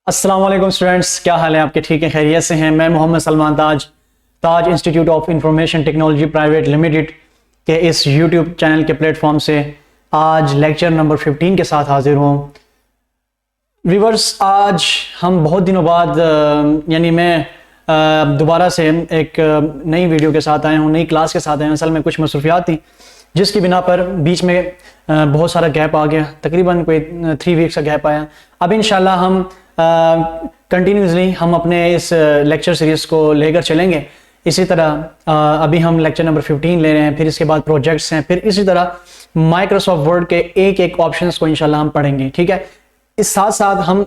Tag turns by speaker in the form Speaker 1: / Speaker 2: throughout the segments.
Speaker 1: अस्सलाम वालेकुम स्टूडेंट्स, क्या हाल है आपके? ठीक है, खैरियत से हैं। मैं Mohammad Salman Taj institute of information technology private limited के इस यूट्यूब चैनल के प्लेटफॉर्म से आज लेक्चर नंबर 15 के साथ हाजिर हूँ। व्यूअर्स, आज हम बहुत दिनों बाद यानी मैं दोबारा से एक नई वीडियो के साथ आया हूँ, नई क्लास के साथ आया हूँ। असल में कुछ मसरूफियात थी जिसकी बिना पर बीच में बहुत सारा गैप आ गया, तकरीबन कोई 3 वीक्स का गैप आया। अब इंशाल्लाह हम कंटिन्यूसली हम अपने इस लेक्चर सीरीज़ को लेकर चलेंगे। इसी तरह अभी हम लेक्चर नंबर 15 ले रहे हैं, फिर इसके बाद प्रोजेक्ट्स हैं, फिर इसी तरह माइक्रोसॉफ्ट वर्ड के एक एक ऑप्शंस को इंशाल्लाह हम पढ़ेंगे। ठीक है, इस साथ साथ हम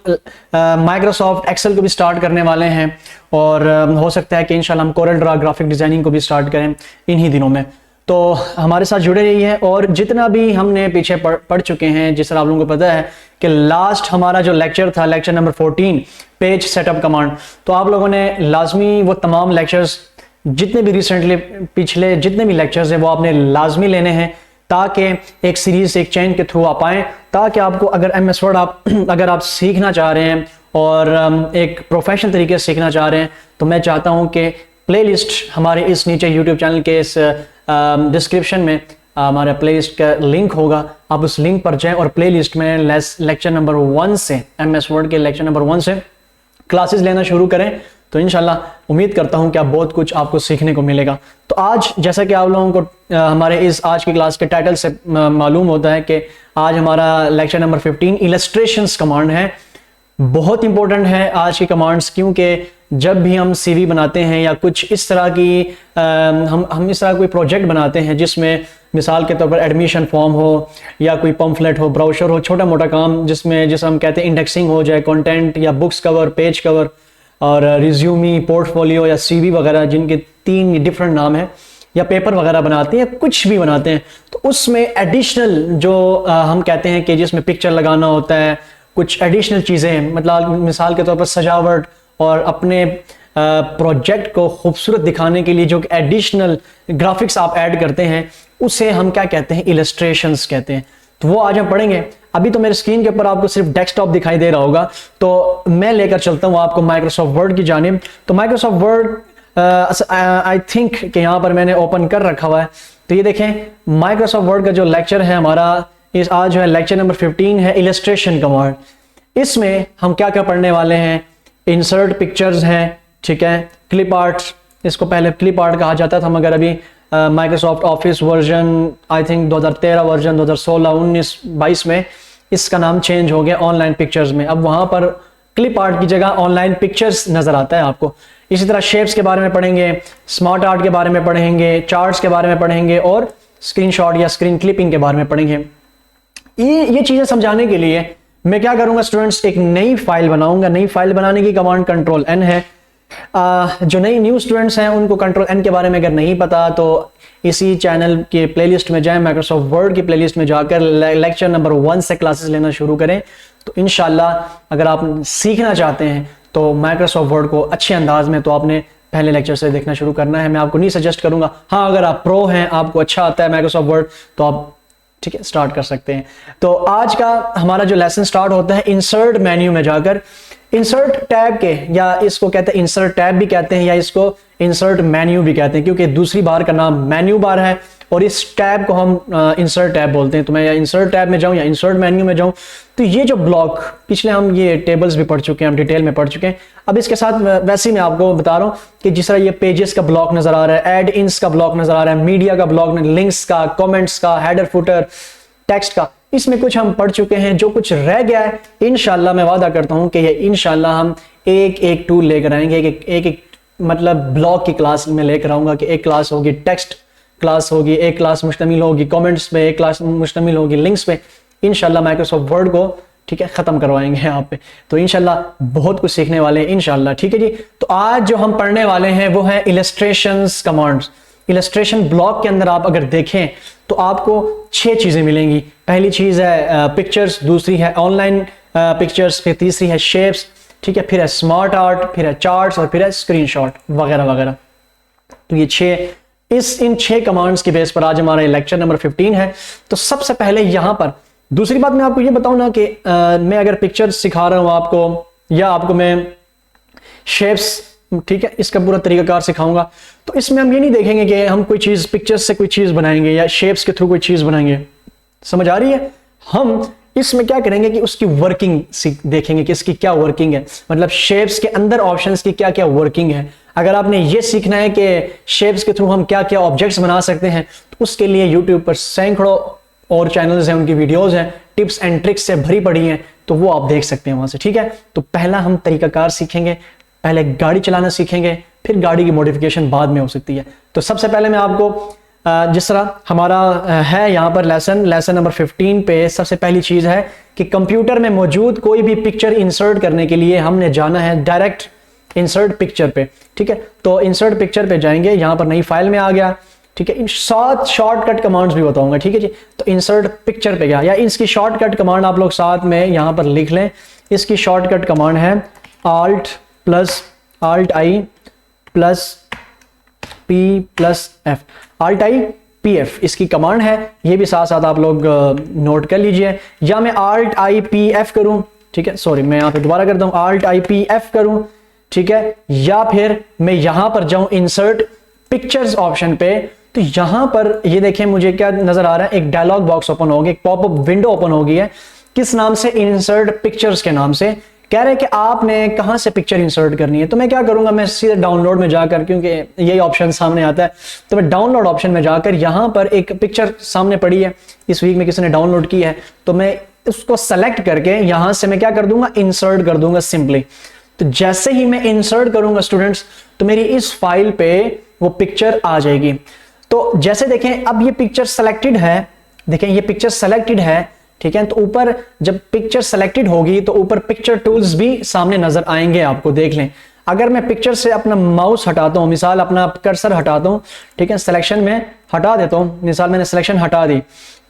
Speaker 1: माइक्रोसॉफ्ट एक्सेल को भी स्टार्ट करने वाले हैं और हो सकता है कि इंशाल्लाह हम कोरल ड्रा ग्राफिक डिज़ाइनिंग को भी स्टार्ट करें इन्हीं दिनों में। तो हमारे साथ जुड़े रहिए। और जितना भी हमने पीछे पढ़ चुके हैं, जिस तरह आप लोगों को पता है कि लास्ट हमारा जो लेक्चर था, lecture number 14 page setup command, तो आप लोगों ने लाजमी वो तमाम लेक्चर्स जितने भी रिसेंटली पिछले जितने भी लेक्चर्स हैं वो आपने लाजमी लेने हैं ताकि एक सीरीज एक चैन के थ्रू आप आएँ, ताकि आपको अगर MS वर्ड अगर आप सीखना चाह रहे हैं और एक प्रोफेशनल तरीके से सीखना चाह रहे हैं, तो मैं चाहता हूँ कि प्लेलिस्ट हमारे इस नीचे यूट्यूब चैनल के इस डिस्क्रिप्शन में हमारे प्लेलिस्ट का लिंक होगा। आप उस लिंक पर जाएं और प्लेलिस्ट में लेक्चर नंबर 1 से MS वर्ड के लेक्चर नंबर 1 से क्लासेस लेना शुरू करें। तो इंशाल्लाह उम्मीद करता हूं कि आप बहुत कुछ आपको सीखने को मिलेगा। तो आज जैसा कि आप लोगों को हमारे इस आज की क्लास के टाइटल से मालूम होता है कि आज हमारा लेक्चर नंबर 15 इलस्ट्रेशंस कमांड है। बहुत इंपॉर्टेंट है आज की कमांड्स, क्योंकि जब भी हम CV बनाते हैं या कुछ इस तरह की हम इस तरह कोई प्रोजेक्ट बनाते हैं जिसमें मिसाल के तौर पर एडमिशन फॉर्म हो या कोई पम्फलेट हो, ब्राउशर हो, छोटा मोटा काम जिसे हम कहते हैं इंडेक्सिंग हो जाए, कंटेंट या बुक्स कवर, पेज कवर और रिज्यूमी, पोर्टफोलियो या CV वगैरह, जिनके 3 डिफरेंट नाम हैं, या पेपर वगैरह बनाते हैं या कुछ भी बनाते हैं, तो उसमें एडिशनल जो हम कहते हैं कि जिसमें पिक्चर लगाना होता है, कुछ एडिशनल चीज़ें, मतलब मिसाल के तौर पर सजावट और अपने प्रोजेक्ट को खूबसूरत दिखाने के लिए जो एडिशनल ग्राफिक्स आप ऐड करते हैं, उसे हम क्या कहते हैं? इलस्ट्रेशंस कहते हैं। तो वो आज हम पढ़ेंगे। अभी तो मेरे स्क्रीन के ऊपर आपको सिर्फ डेस्कटॉप दिखाई दे रहा होगा, तो मैं लेकर चलता हूँ आपको माइक्रोसॉफ्ट वर्ड की जानिब। तो माइक्रोसॉफ्ट वर्ड आई थिंक कि यहाँ पर मैंने ओपन कर रखा हुआ है। तो ये देखें, माइक्रोसॉफ्ट वर्ड का जो लेक्चर है हमारा इस आज जो है लेक्चर नंबर 15 है, इलस्ट्रेशन कमांड। इसमें हम क्या क्या पढ़ने वाले हैं? इंसर्ट पिक्चर्स हैं, ठीक है, क्लिप आर्ट, इसको पहले क्लिप आर्ट कहा जाता था, मगर अभी Microsoft office version I think 2013 version 2016, 19, 22 में इसका नाम चेंज हो गया ऑनलाइन पिक्चर्स में। अब वहाँ पर क्लिप आर्ट की जगह ऑनलाइन पिक्चर्स नज़र आता है आपको। इसी तरह शेप्स के बारे में पढ़ेंगे, स्मार्ट आर्ट के बारे में पढ़ेंगे, चार्ट्स के बारे में पढ़ेंगे और स्क्रीनशॉट या स्क्रीन क्लिपिंग के बारे में पढ़ेंगे। ये चीज़ें समझाने के लिए मैं क्या करूंगा स्टूडेंट्स, एक नई फाइल बनाऊंगा। नई फाइल बनाने की कमांड Ctrl+N है। जो नई न्यू स्टूडेंट्स हैं उनको Ctrl+N के बारे में अगर नहीं पता तो इसी चैनल के प्लेलिस्ट में जाएं, माइक्रोसॉफ्ट वर्ड की प्लेलिस्ट में जाकर लेक्चर नंबर 1 से क्लासेस लेना शुरू करें। तो इंशाल्लाह अगर आप सीखना चाहते हैं तो माइक्रोसॉफ्ट वर्ड को अच्छे अंदाज में, तो आपने पहले लेक्चर से देखना शुरू करना है। मैं आपको नहीं सजेस्ट करूंगा। हाँ, अगर आप प्रो हैं, आपको अच्छा आता है माइक्रोसॉफ्ट वर्ड, तो आप ठीक है स्टार्ट कर सकते हैं। तो आज का हमारा जो लेसन स्टार्ट होता है इंसर्ट मेन्यू में जाकर। इंसर्ट टैब के, या इसको कहते हैं इंसर्ट टैब भी कहते हैं, या इसको इंसर्ट मेन्यू भी कहते हैं, क्योंकि दूसरी बार का नाम मेन्यू बार है और इस टैब को हम इंसर्ट टैब बोलते हैं। तो मैं या इंसर्ट टैब में जाऊं या इंसर्ट मेन्यू में जाऊं, तो ये जो ब्लॉक, पिछले हम ये टेबल्स भी पढ़ चुके हैं, हम डिटेल में पढ़ चुके हैं। अब इसके साथ वैसे ही मैं आपको बता रहा हूँ कि जिस तरह ये पेजेस का ब्लॉक नजर आ रहा है, एड इन्स का ब्लॉक नजर आ रहा है, मीडिया का ब्लॉक, लिंक्स का, कॉमेंट्स का, हेडर फुटर, टेक्स्ट का, इसमें कुछ हम पढ़ चुके हैं। जो कुछ रह गया है इंशाल्लाह मैं वादा करता हूं कि ये इंशाल्लाह हम एक एक टूल लेकर आएंगे, एक मतलब ब्लॉक की क्लास में लेकर आऊंगा कि एक क्लास होगी टेक्स्ट क्लास होगी, एक क्लास मुश्तमिल होगी कमेंट्स पे, एक क्लास मुश्तमिल होगी लिंक्स पे। इंशाल्लाह माइक्रोसॉफ्ट वर्ड को ठीक है खत्म करवाएंगे यहाँ पे। तो इंशाल्लाह बहुत कुछ सीखने वाले हैं इंशाल्लाह, ठीक है जी। तो आज जो हम पढ़ने वाले हैं वो है इलस्ट्रेशंस कमांड्स। इलस्ट्रेशन ब्लॉक के अंदर आप अगर देखें तो आपको 6 चीजें मिलेंगी। पहली चीज है पिक्चर्स, दूसरी है ऑनलाइन पिक्चर्स, फिर तीसरी है शेप्स, ठीक है, फिर है स्मार्ट आर्ट, फिर है चार्ट्स और फिर है स्क्रीनशॉट वगैरह वगैरह। तो ये इन 6 कमांड्स की बेस पर आज हमारा लेक्चर नंबर 15 है। तो सबसे पहले यहां पर दूसरी बात मैं आपको ये बताऊं ना कि मैं अगर पिक्चर सिखा रहा हूं आपको या आपको मैं शेप्स, ठीक है, इसका पूरा तरीकाकार सिखाऊंगा। तो इसमें हम ये नहीं देखेंगे कि हम कोई चीज पिक्चर्स से कोई चीज बनाएंगे या शेप्स के थ्रू कोई चीज बनाएंगे, समझ आ रही है। हम इसमें क्या करेंगे कि उसकी वर्किंग देखेंगे कि इसकी क्या वर्किंग है, मतलब शेप्स के अंदर ऑप्शंस की क्या क्या वर्किंग है। अगर आपने ये सीखना है कि शेप्स के थ्रू हम क्या क्या ऑब्जेक्ट्स बना सकते हैं, तो उसके लिए यूट्यूब पर सैकड़ों और चैनल्स हैं, उनकी वीडियोस हैं, टिप्स एंड ट्रिक्स से भरी पड़ी हैं, तो वो आप देख सकते हैं वहां से, ठीक है। तो पहला हम तरीकाकार सीखेंगे, पहले गाड़ी चलाना सीखेंगे, फिर गाड़ी की मॉडिफिकेशन बाद में हो सकती है। तो सबसे पहले मैं आपको जिस तरह हमारा है यहाँ पर लेसन नंबर 15 पे सबसे पहली चीज है कि कंप्यूटर में मौजूद कोई भी पिक्चर इंसर्ट करने के लिए हमने जाना है डायरेक्ट इंसर्ट पिक्चर पे, ठीक है। तो इंसर्ट पिक्चर पे जाएंगे, यहाँ पर नई फाइल में आ गया, ठीक है। इन 7 शॉर्टकट कमांड्स भी बताऊंगा, ठीक है जी। तो इंसर्ट पिक्चर पे गया, या इसकी शॉर्टकट कमांड आप लोग साथ में यहाँ पर लिख लें। इसकी शॉर्टकट कमांड है Alt I plus P+F, Alt I PF इसकी कमांड है, ये भी साथ साथ आप लोग नोट कर लीजिए। या मैं Alt I PF करूं, ठीक है, सॉरी मैं यहाँ पे दोबारा करता हूं, Alt I PF करूं, ठीक है। या फिर मैं यहां पर जाऊं इंसर्ट पिक्चर्स ऑप्शन पे, तो यहां पर ये देखें मुझे क्या नजर आ रहा है, एक डायलॉग बॉक्स ओपन हो गया, एक पॉपअप विंडो ओपन हो गई है। किस नाम से? इंसर्ट पिक्चर्स के नाम से। कह रहे हैं कि आपने कहां से पिक्चर इंसर्ट करनी है। तो मैं क्या करूंगा, मैं सीधे डाउनलोड में जाकर, क्योंकि यही ऑप्शन सामने आता है, तो मैं डाउनलोड ऑप्शन में जाकर यहां पर एक पिक्चर सामने पड़ी है, इस वीक में किसी ने डाउनलोड की है, तो मैं उसको सेलेक्ट करके यहां से मैं क्या कर दूंगा, इंसर्ट कर दूंगा सिंपली। तो जैसे ही मैं इंसर्ट करूंगा स्टूडेंट्स, तो मेरी इस फाइल पे वो पिक्चर आ जाएगी। तो जैसे देखें अब ये पिक्चर सेलेक्टेड है, देखें ये पिक्चर सेलेक्टेड है, ठीक है। तो ऊपर जब पिक्चर सेलेक्टेड होगी तो ऊपर पिक्चर टूल्स भी सामने नजर आएंगे, आपको देख लें। अगर मैं पिक्चर से अपना माउस हटाता हूं, मिसाल अपना कर्सर हटाता हूं, ठीक है, सिलेक्शन में हटा देता हूं, मिसाल मैंने सिलेक्शन हटा दी,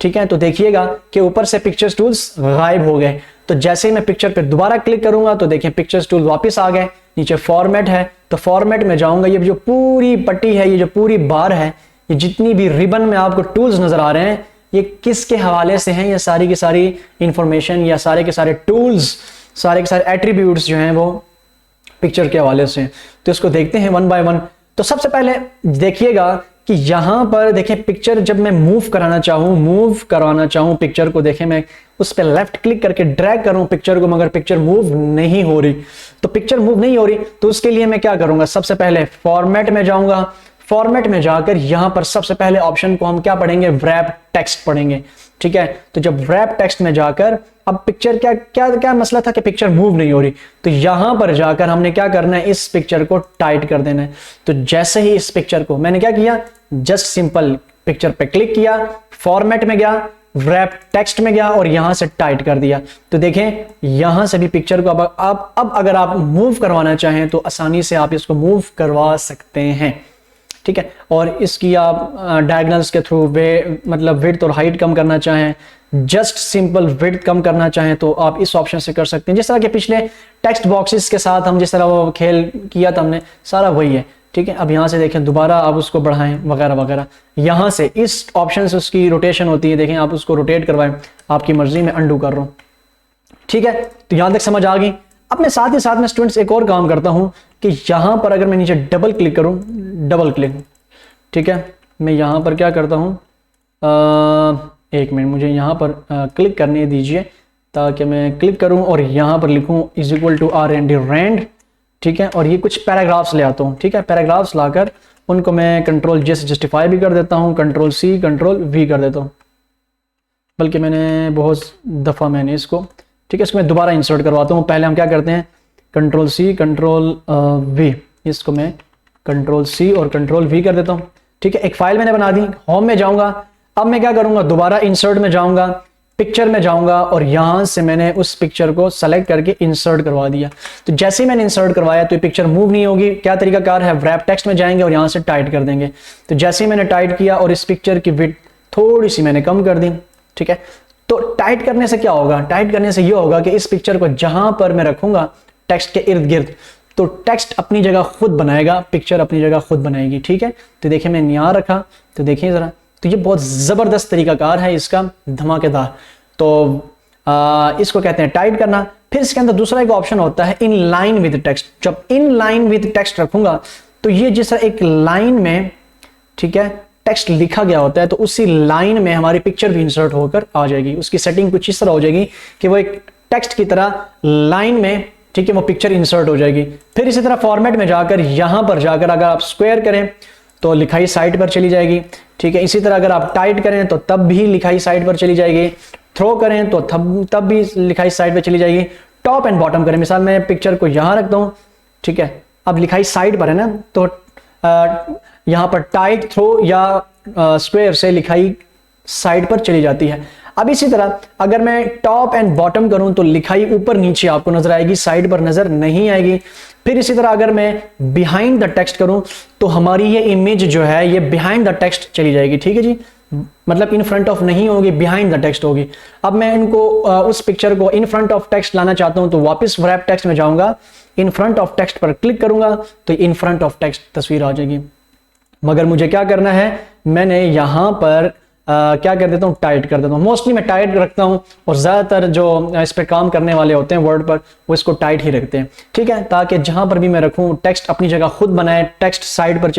Speaker 1: ठीक है, तो देखिएगा कि ऊपर से पिक्चर्स टूल्स गायब हो गए। तो जैसे ही मैं पिक्चर पे दोबारा क्लिक करूंगा तो देखिए पिक्चर्स टूल वापस आ गए। नीचे फॉर्मेट है, तो फॉर्मेट में जाऊंगा, ये जो पूरी पट्टी है, ये जो पूरी बार है, ये जितनी भी रिबन में आपको टूल्स नजर आ रहे हैं, ये किसके हवाले से हैं? ये सारी की सारी इंफॉर्मेशन या सारे के सारे टूल्स, सारे के सारे एट्रीब्यूट्स जो हैं वो पिक्चर के हवाले से हैं। तो इसको देखते हैं वन बाय वन। तो सबसे पहले देखिएगा कि यहां पर देखें पिक्चर जब मैं मूव करवाना चाहूं पिक्चर को, देखें मैं उस पर लेफ्ट क्लिक करके ड्रैग करूं पिक्चर को, मगर पिक्चर मूव नहीं हो रही। तो पिक्चर मूव नहीं हो रही तो उसके लिए मैं क्या करूंगा, सबसे पहले फॉर्मेट में जाऊंगा। फॉर्मेट में जाकर यहां पर सबसे पहले ऑप्शन को हम क्या पढ़ेंगे, रैप टेक्स्ट पढ़ेंगे, ठीक है। तो जब रैप टेक्स्ट में जाकर, अब पिक्चर क्या मसला था कि पिक्चर मूव नहीं हो रही, तो यहां पर जाकर हमने क्या करना है, इस पिक्चर को टाइट कर देना है। तो जैसे ही इस पिक्चर को मैंने क्या किया, जस्ट सिंपल पिक्चर पे क्लिक किया, फॉर्मेट में गया, रैप टेक्स्ट में गया और यहां से टाइट कर दिया। तो देखें यहां से भी पिक्चर को अब अगर आप मूव करवाना चाहें तो आसानी से आप इसको मूव करवा सकते हैं, ठीक है। और इसकी आप डायगोनल्स के थ्रू मतलब विड्थ और हाइट कम करना चाहें, जस्ट सिंपल विड्थ कम करना चाहें तो आप इस ऑप्शन से कर सकते हैं। जिस तरह के पिछले टेक्स्ट बॉक्सेस के साथ हम जिस तरह वो खेल किया था हमने, सारा वही है, ठीक है। अब यहाँ से देखें दोबारा आप उसको बढ़ाएं वगैरह वगैरह, यहाँ से इस ऑप्शन से उसकी रोटेशन होती है, देखें आप उसको रोटेट करवाएं, आपकी मर्जी में अंडू कर रहा हूँ, ठीक है। तो यहाँ तक समझ आ गई। अब मैं साथ ही साथ में स्टूडेंट्स एक और काम करता हूं कि यहां पर अगर मैं नीचे डबल क्लिक करूं, डबल क्लिक, ठीक है, मैं यहां पर क्या करता हूं, एक मिनट मुझे यहां पर क्लिक करने दीजिए ताकि मैं क्लिक करूं और यहां पर लिखूं =RND रैंड, ठीक है। और ये कुछ पैराग्राफ्स ले आता हूं, ठीक है। पैराग्राफ्स लाकर उनको मैं Ctrl+J से जस्टिफाई भी कर देता हूं, Ctrl+C Ctrl+V कर देता हूं, बल्कि मैंने बहुत दफ़ा मैंने इसको, ठीक है, इसको मैं दोबारा इंसर्ट करवाता हूँ। पहले हम क्या करते हैं, Ctrl+C Ctrl+V, इसको मैं Ctrl+C और Ctrl+V कर देता हूँ, ठीक है। एक फाइल मैंने बना दी, होम में जाऊंगा। अब मैं क्या करूंगा, दोबारा इंसर्ट में जाऊंगा, पिक्चर में जाऊंगा और यहां से मैंने उस पिक्चर को सेलेक्ट करके इंसर्ट करवा दिया। तो जैसे ही मैंने इंसर्ट करवाया तो ये पिक्चर मूव नहीं होगी। क्या तरीकाकार है, रैप टेक्स्ट में जाएंगे और यहां से टाइट कर देंगे। तो जैसे ही मैंने टाइट किया और इस पिक्चर की विड्थ थोड़ी सी मैंने कम कर दी, ठीक है। तो टाइट करने से क्या होगा, टाइट करने से ये होगा कि इस पिक्चर को जहां पर मैं रखूंगा टेक्स्ट के इर्द गिर्द, तो टेक्स्ट अपनी जगह खुद बनाएगा, पिक्चर अपनी जगह खुद बनाएगी, ठीक है। तो देखिए मैंने यहाँ रखा, तो देखिए जरा, तो ये बहुत जबरदस्त तरीकाकार है इसका, धमाकेदार। तो इसको कहते हैं टाइट करना। फिर इसके अंदर दूसरा एक ऑप्शन होता है इन लाइन विद टेक्स्ट। जब इन लाइन विद टेक्स्ट रखूंगा तो ये जिस तरह एक लाइन में, ठीक है, टेक्स्ट लिखा गया होता है तो उसी लाइन में हमारी पिक्चर भी इंसर्ट होकर आ जाएगी। उसकी सेटिंग कुछ इस तरह हो जाएगी कि वो एक टेक्स्ट की तरह लाइन में, ठीक है, वो पिक्चर इंसर्ट हो जाएगी। फिर इसी तरह फॉर्मेट में जाकर यहां पर जाकर अगर आप स्क्वायर करें तो लिखाई साइड पर चली जाएगी, ठीक है। इसी तरह अगर आप टाइट करें तो तब भी लिखाई साइड पर चली जाएगी। थ्रो करें तो तब भी लिखाई साइड पर चली जाएगी। टॉप एंड बॉटम करें, मिसाल मैं पिक्चर को यहां रखता हूं, ठीक है, अब लिखाई साइड पर है ना, तो यहां पर टाइट, थ्रो या स्क्वायर से लिखाई साइड पर चली जाती है। अब इसी तरह अगर मैं टॉप एंड बॉटम करूं तो लिखाई ऊपर नीचे आपको नजर आएगी, साइड पर नजर नहीं आएगी। फिर इसी तरह अगर मैं बिहाइंड द टेक्स्ट करूं तो हमारी ये इमेज जो है ये बिहाइंड द टेक्स्ट चली जाएगी, ठीक है जी, मतलब इन फ्रंट ऑफ नहीं होगी, बिहाइंड द टेक्स्ट होगी। अब मैं इनको उस पिक्चर को इन फ्रंट ऑफ टेक्स्ट लाना चाहता हूं तो वापस रैप टेक्स्ट में जाऊंगा, इन फ्रंट ऑफ टेक्स्ट पर क्लिक करूंगा तो इन फ्रंट ऑफ टेक्स्ट तस्वीर आ जाएगी। मगर मुझे क्या करना है, मैंने यहां पर क्या कर देता हूं, टाइट कर देता हूं। मोस्टली मैं टाइट रखता हूं और ज्यादातर जो इस पे काम करने वाले होते हैं वर्ड पर वो इसको टाइट ही रखते हैं, ठीक है, ताकि जहां पर भी मैं रखूं टेक्स्ट अपनी जगह खुद बनाए, टेक्स्ट साइड पर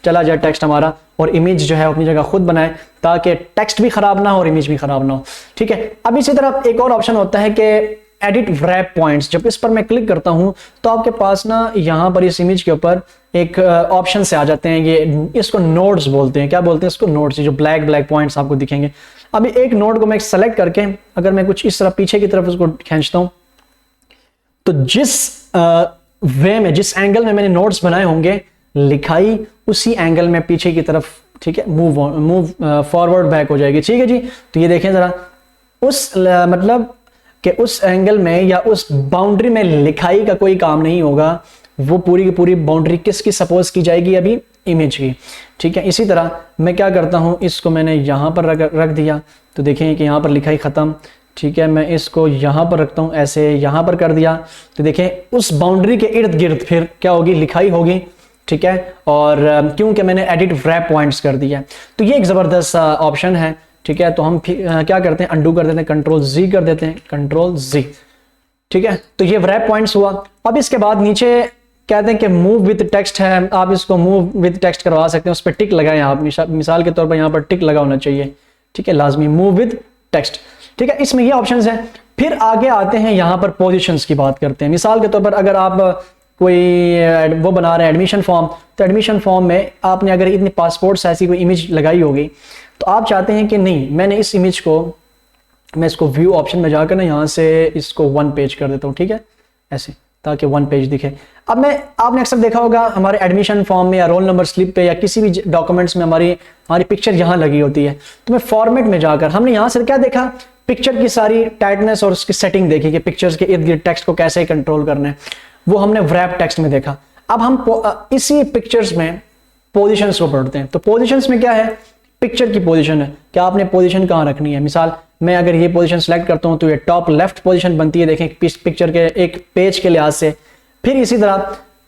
Speaker 1: चला जाए टेक्स्ट हमारा, और इमेज जो है अपनी जगह खुद बनाए ताकि टेक्स्ट भी खराब ना हो और इमेज भी खराब ना हो, ठीक है। अब इसी तरह एक और ऑप्शन होता है कि एडिट रैप पॉइंट्स। जब इस पर मैं क्लिक करता हूं तो आपके पास ना यहां पर इस इमेज के ऊपर एक ऑप्शन से आ जाते हैं, ये इसको नोड्स बोलते हैं। क्या बोलते हैं इसको? नोड्स, जो ब्लैक पॉइंट्स आपको दिखेंगे। अभी एक नोड को मैं सेलेक्ट करके अगर मैं कुछ इस तरह पीछे की तरफ उसको खींचता हूं तो जिस वे में, जिस एंगल में मैंने नोड्स बनाए होंगे, लिखाई उसी एंगल में पीछे की तरफ, ठीक है, मूव फॉरवर्ड बैक हो जाएगी, ठीक है जी। तो ये देखें जरा, उस मतलब कि उस एंगल में या उस बाउंड्री में लिखाई का कोई काम नहीं होगा, वो पूरी की पूरी बाउंड्री किसकी सपोज की जाएगी? अभी इमेज की, ठीक है। इसी तरह मैं क्या करता हूं, इसको मैंने यहां पर रख दिया तो देखें कि यहां पर लिखाई खत्म, ठीक है। मैं इसको यहां पर रखता हूं, ऐसे यहां पर कर दिया तो देखें उस बाउंड्री के इर्द गिर्द फिर क्या होगी? लिखाई होगी, ठीक है। और क्योंकि मैंने एडिट रैप पॉइंट्स कर दिया, तो ये एक जबरदस्त ऑप्शन है, ठीक है। तो हम क्या करते हैं, अंडू कर देते हैं, कंट्रोल जी कर देते हैं, कंट्रोल जी, ठीक है। तो ये रैप पॉइंट्स हुआ। अब इसके बाद नीचे कहते हैं कि मूव विद टेक्स्ट है, आप इसको मूव विद टेक्स्ट करवा सकते हैं, उस पर टिक लगाएं आप, मिसाल के तौर पर यहाँ पर टिक लगा होना चाहिए, ठीक है, लाजमी, मूव विद टेक्स्ट, ठीक है। इसमें ये ऑप्शंस हैं। फिर आगे आते हैं, यहाँ पर पोजीशंस की बात करते हैं। मिसाल के तौर पर अगर आप कोई वो बना रहे हैं एडमिशन फॉर्म, तो एडमिशन फॉर्म में आपने अगर इतनी पासपोर्ट से ऐसी कोई इमेज लगाई होगी तो आप चाहते हैं कि नहीं, मैंने इस इमेज को, मैं इसको व्यू ऑप्शन में जाकर ना यहाँ से इसको 1 पेज कर देता हूँ, ठीक है, ऐसे, ताकि 1 पेज दिखे। अब आपने अक्सर देखा होगा हमारे एडमिशन फॉर्म में या रोल नंबर स्लिप पे या किसी भी डॉक्यूमेंट्स में हमारी पिक्चर यहाँ लगी होती है। तो मैं फॉर्मेट में जाकर हमने यहाँ से क्या देखा, पिक्चर की सारी टाइटनेस और उसकी सेटिंग देखी कि पिक्चर्स के इर्द गिर्द टेक्स्ट को कैसे कंट्रोल करना है, वो हमने रैप टेक्स्ट में देखा। अब हम इसी पिक्चर्स में पोजिशंस को पढ़ते हैं। तो पोजिशंस में क्या है, पिक्चर की पोजीशन है कि आपने पोजीशन कहाँ रखनी है। मिसाल मैं अगर ये पोजीशन सेलेक्ट करता हूँ तो ये टॉप लेफ्ट पोजीशन बनती है, देखें पिक्चर के एक पेज के लिहाज से। फिर इसी तरह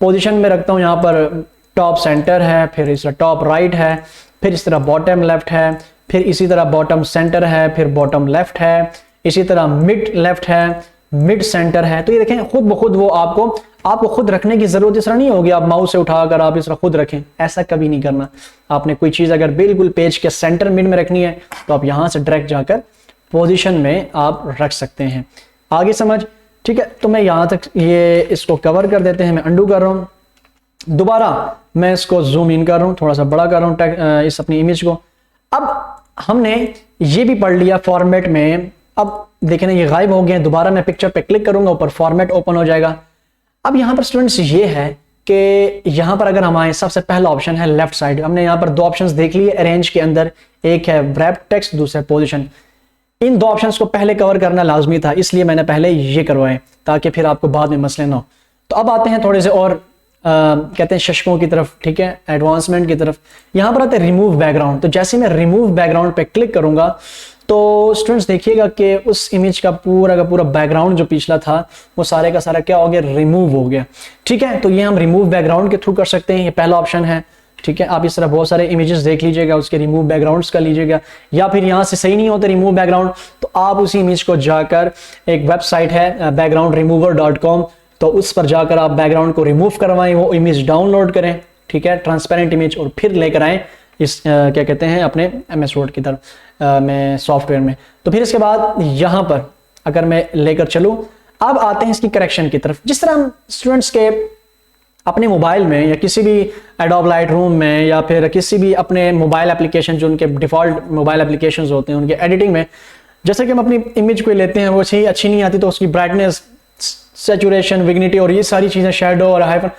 Speaker 1: पोजीशन में रखता हूँ, यहाँ पर टॉप सेंटर है, फिर इस तरह टॉप राइट है, फिर इस तरह बॉटम लेफ्ट है, फिर इसी तरह बॉटम सेंटर है, फिर बॉटम लेफ्ट है, इसी तरह मिड लेफ्ट है, मिड सेंटर है। तो ये देखें खुद ब खुद वो आपको खुद रखने की जरूरत इस तरह नहीं होगी आप माउस से उठाकर आप इस तरह खुद रखें, ऐसा कभी नहीं करना। आपने कोई चीज अगर बिल्कुल पेज के सेंटर मिड में रखनी है तो आप यहां से डायरेक्ट जाकर पोजीशन में आप रख सकते हैं। आगे समझ, ठीक है। तो मैं यहां तक ये इसको कवर कर देते हैं, मैं अंडू कर रहा हूं, दोबारा मैं इसको जूम इन कर रहा हूं, थोड़ा सा बड़ा कर रहा हूं इस अपनी इमेज को। अब हमने ये भी पढ़ लिया फॉर्मेट में। अब देखें ना ये गायब हो गए, दोबारा मैं पिक्चर पे क्लिक करूंगा, ऊपर फॉर्मेट ओपन हो जाएगा। अब यहाँ पर स्टूडेंट्स ये है कि यहाँ पर अगर हम आए, सबसे पहला ऑप्शन है लेफ्ट साइड। हमने यहाँ पर 2 ऑप्शंस देख लिए अरेंज के अंदर, एक है रैप टेक्स्ट, दूसरा पोजीशन। इन 2 ऑप्शंस को पहले कवर करना लाजमी था, इसलिए मैंने पहले ये करवाए ताकि फिर आपको बाद में मसले ना हो। तो अब आते हैं थोड़े से और कहते हैं शशकों की तरफ, ठीक है, एडवांसमेंट की तरफ। यहाँ पर आते हैं रिमूव बैकग्राउंड। तो जैसे मैं रिमूव बैकग्राउंड पे क्लिक करूंगा तो स्टूडेंट्स देखिएगा कि उस इमेज का पूरा बैकग्राउंड जो पिछला था वो सारे का सारा क्या हो गया, रिमूव हो गया, ठीक है। तो ये हम रिमूव बैकग्राउंड के थ्रू कर सकते हैं, ये पहला ऑप्शन है। ठीक है, आप इस तरह बहुत सारे इमेजेस देख लीजिएगा, उसके रिमूव बैकग्राउंड्स कर लीजिएगा, या फिर यहाँ से सही नहीं होते रिमूव बैकग्राउंड तो आप उसी इमेज को जाकर, एक वेबसाइट है backgroundremover.com, तो उस पर जाकर आप बैकग्राउंड को रिमूव करवाएं, वो इमेज डाउनलोड करें, ठीक है, ट्रांसपेरेंट इमेज, और फिर लेकर आएँ इस क्या कहते हैं अपने MS Word की तरफ में सॉफ्टवेयर में। तो फिर इसके बाद यहाँ पर अगर मैं लेकर चलूँ, अब आते हैं इसकी करेक्शन की तरफ। जिस तरह हम स्टूडेंट्स के अपने मोबाइल में या किसी भी एडोब लाइटरूम में या फिर किसी भी अपने मोबाइल एप्लीकेशन जो उनके डिफ़ॉल्ट मोबाइल एप्लीकेशंस होते हैं उनके एडिटिंग में, जैसे कि हम अपनी इमेज को लेते हैं वो अच्छी नहीं आती तो उसकी ब्राइटनेस, सैचुरेशन, विग्निटी और ये सारी चीज़ें, शेडो और हाइपर,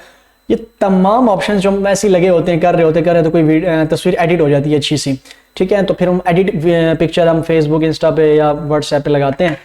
Speaker 1: ये तमाम ऑप्शन जो हम ऐसे ही लगे होते हैं, कर रहे हैं तो कोई तस्वीर एडिट हो जाती है अच्छी सी, ठीक है, तो फिर हम एडिट पिक्चर हम फेसबुक, इंस्टा पे या व्हाट्सएप पे लगाते हैं।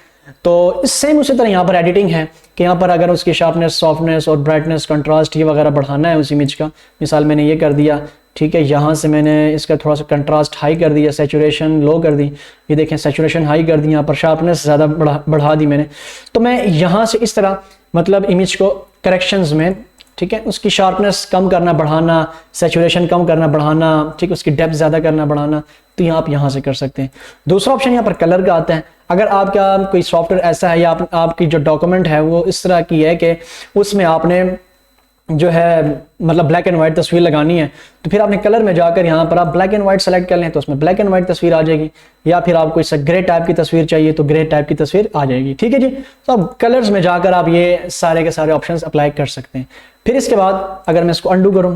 Speaker 1: तो सेम उसी तरह यहाँ पर एडिटिंग है कि यहाँ पर अगर उसकी शार्पनेस, सॉफ्टनेस और ब्राइटनेस, कंट्रास्ट ये वगैरह बढ़ाना है उस इमेज का, मिसाल मैंने ये कर दिया, ठीक है, यहाँ से मैंने इसका थोड़ा सा कंट्रास्ट हाई कर दिया, सैचुरेशन लो कर दी, ये देखें सैचुरेशन हाई कर दी, यहाँ पर शार्पनेस ज़्यादा बढ़ा दी मैंने। तो मैं यहाँ से इस तरह मतलब इमेज को करेक्शंस में, ठीक है, उसकी शार्पनेस कम करना बढ़ाना, सैचुरेशन कम करना बढ़ाना, ठीक है, उसकी डेप्थ ज़्यादा करना बढ़ाना, तो आप यहाँ से कर सकते हैं। दूसरा ऑप्शन यहाँ पर कलर का आता है। अगर आपका कोई सॉफ्टवेयर ऐसा है या आपकी जो डॉक्यूमेंट है वो इस तरह की है कि उसमें आपने जो है मतलब ब्लैक एंड वाइट तस्वीर लगानी है, तो फिर आपने कलर में जाकर यहाँ पर आप ब्लैक एंड वाइट सेलेक्ट कर लें तो उसमें ब्लैक एंड वाइट तस्वीर आ जाएगी, या फिर आपको इस ग्रे टाइप की तस्वीर चाहिए तो ग्रे टाइप की तस्वीर आ जाएगी, ठीक है जी। तो अब कलर्स में जाकर आप ये सारे के सारे ऑप्शंस अप्लाई कर सकते हैं। फिर इसके बाद अगर मैं इसको अंडू करूँ,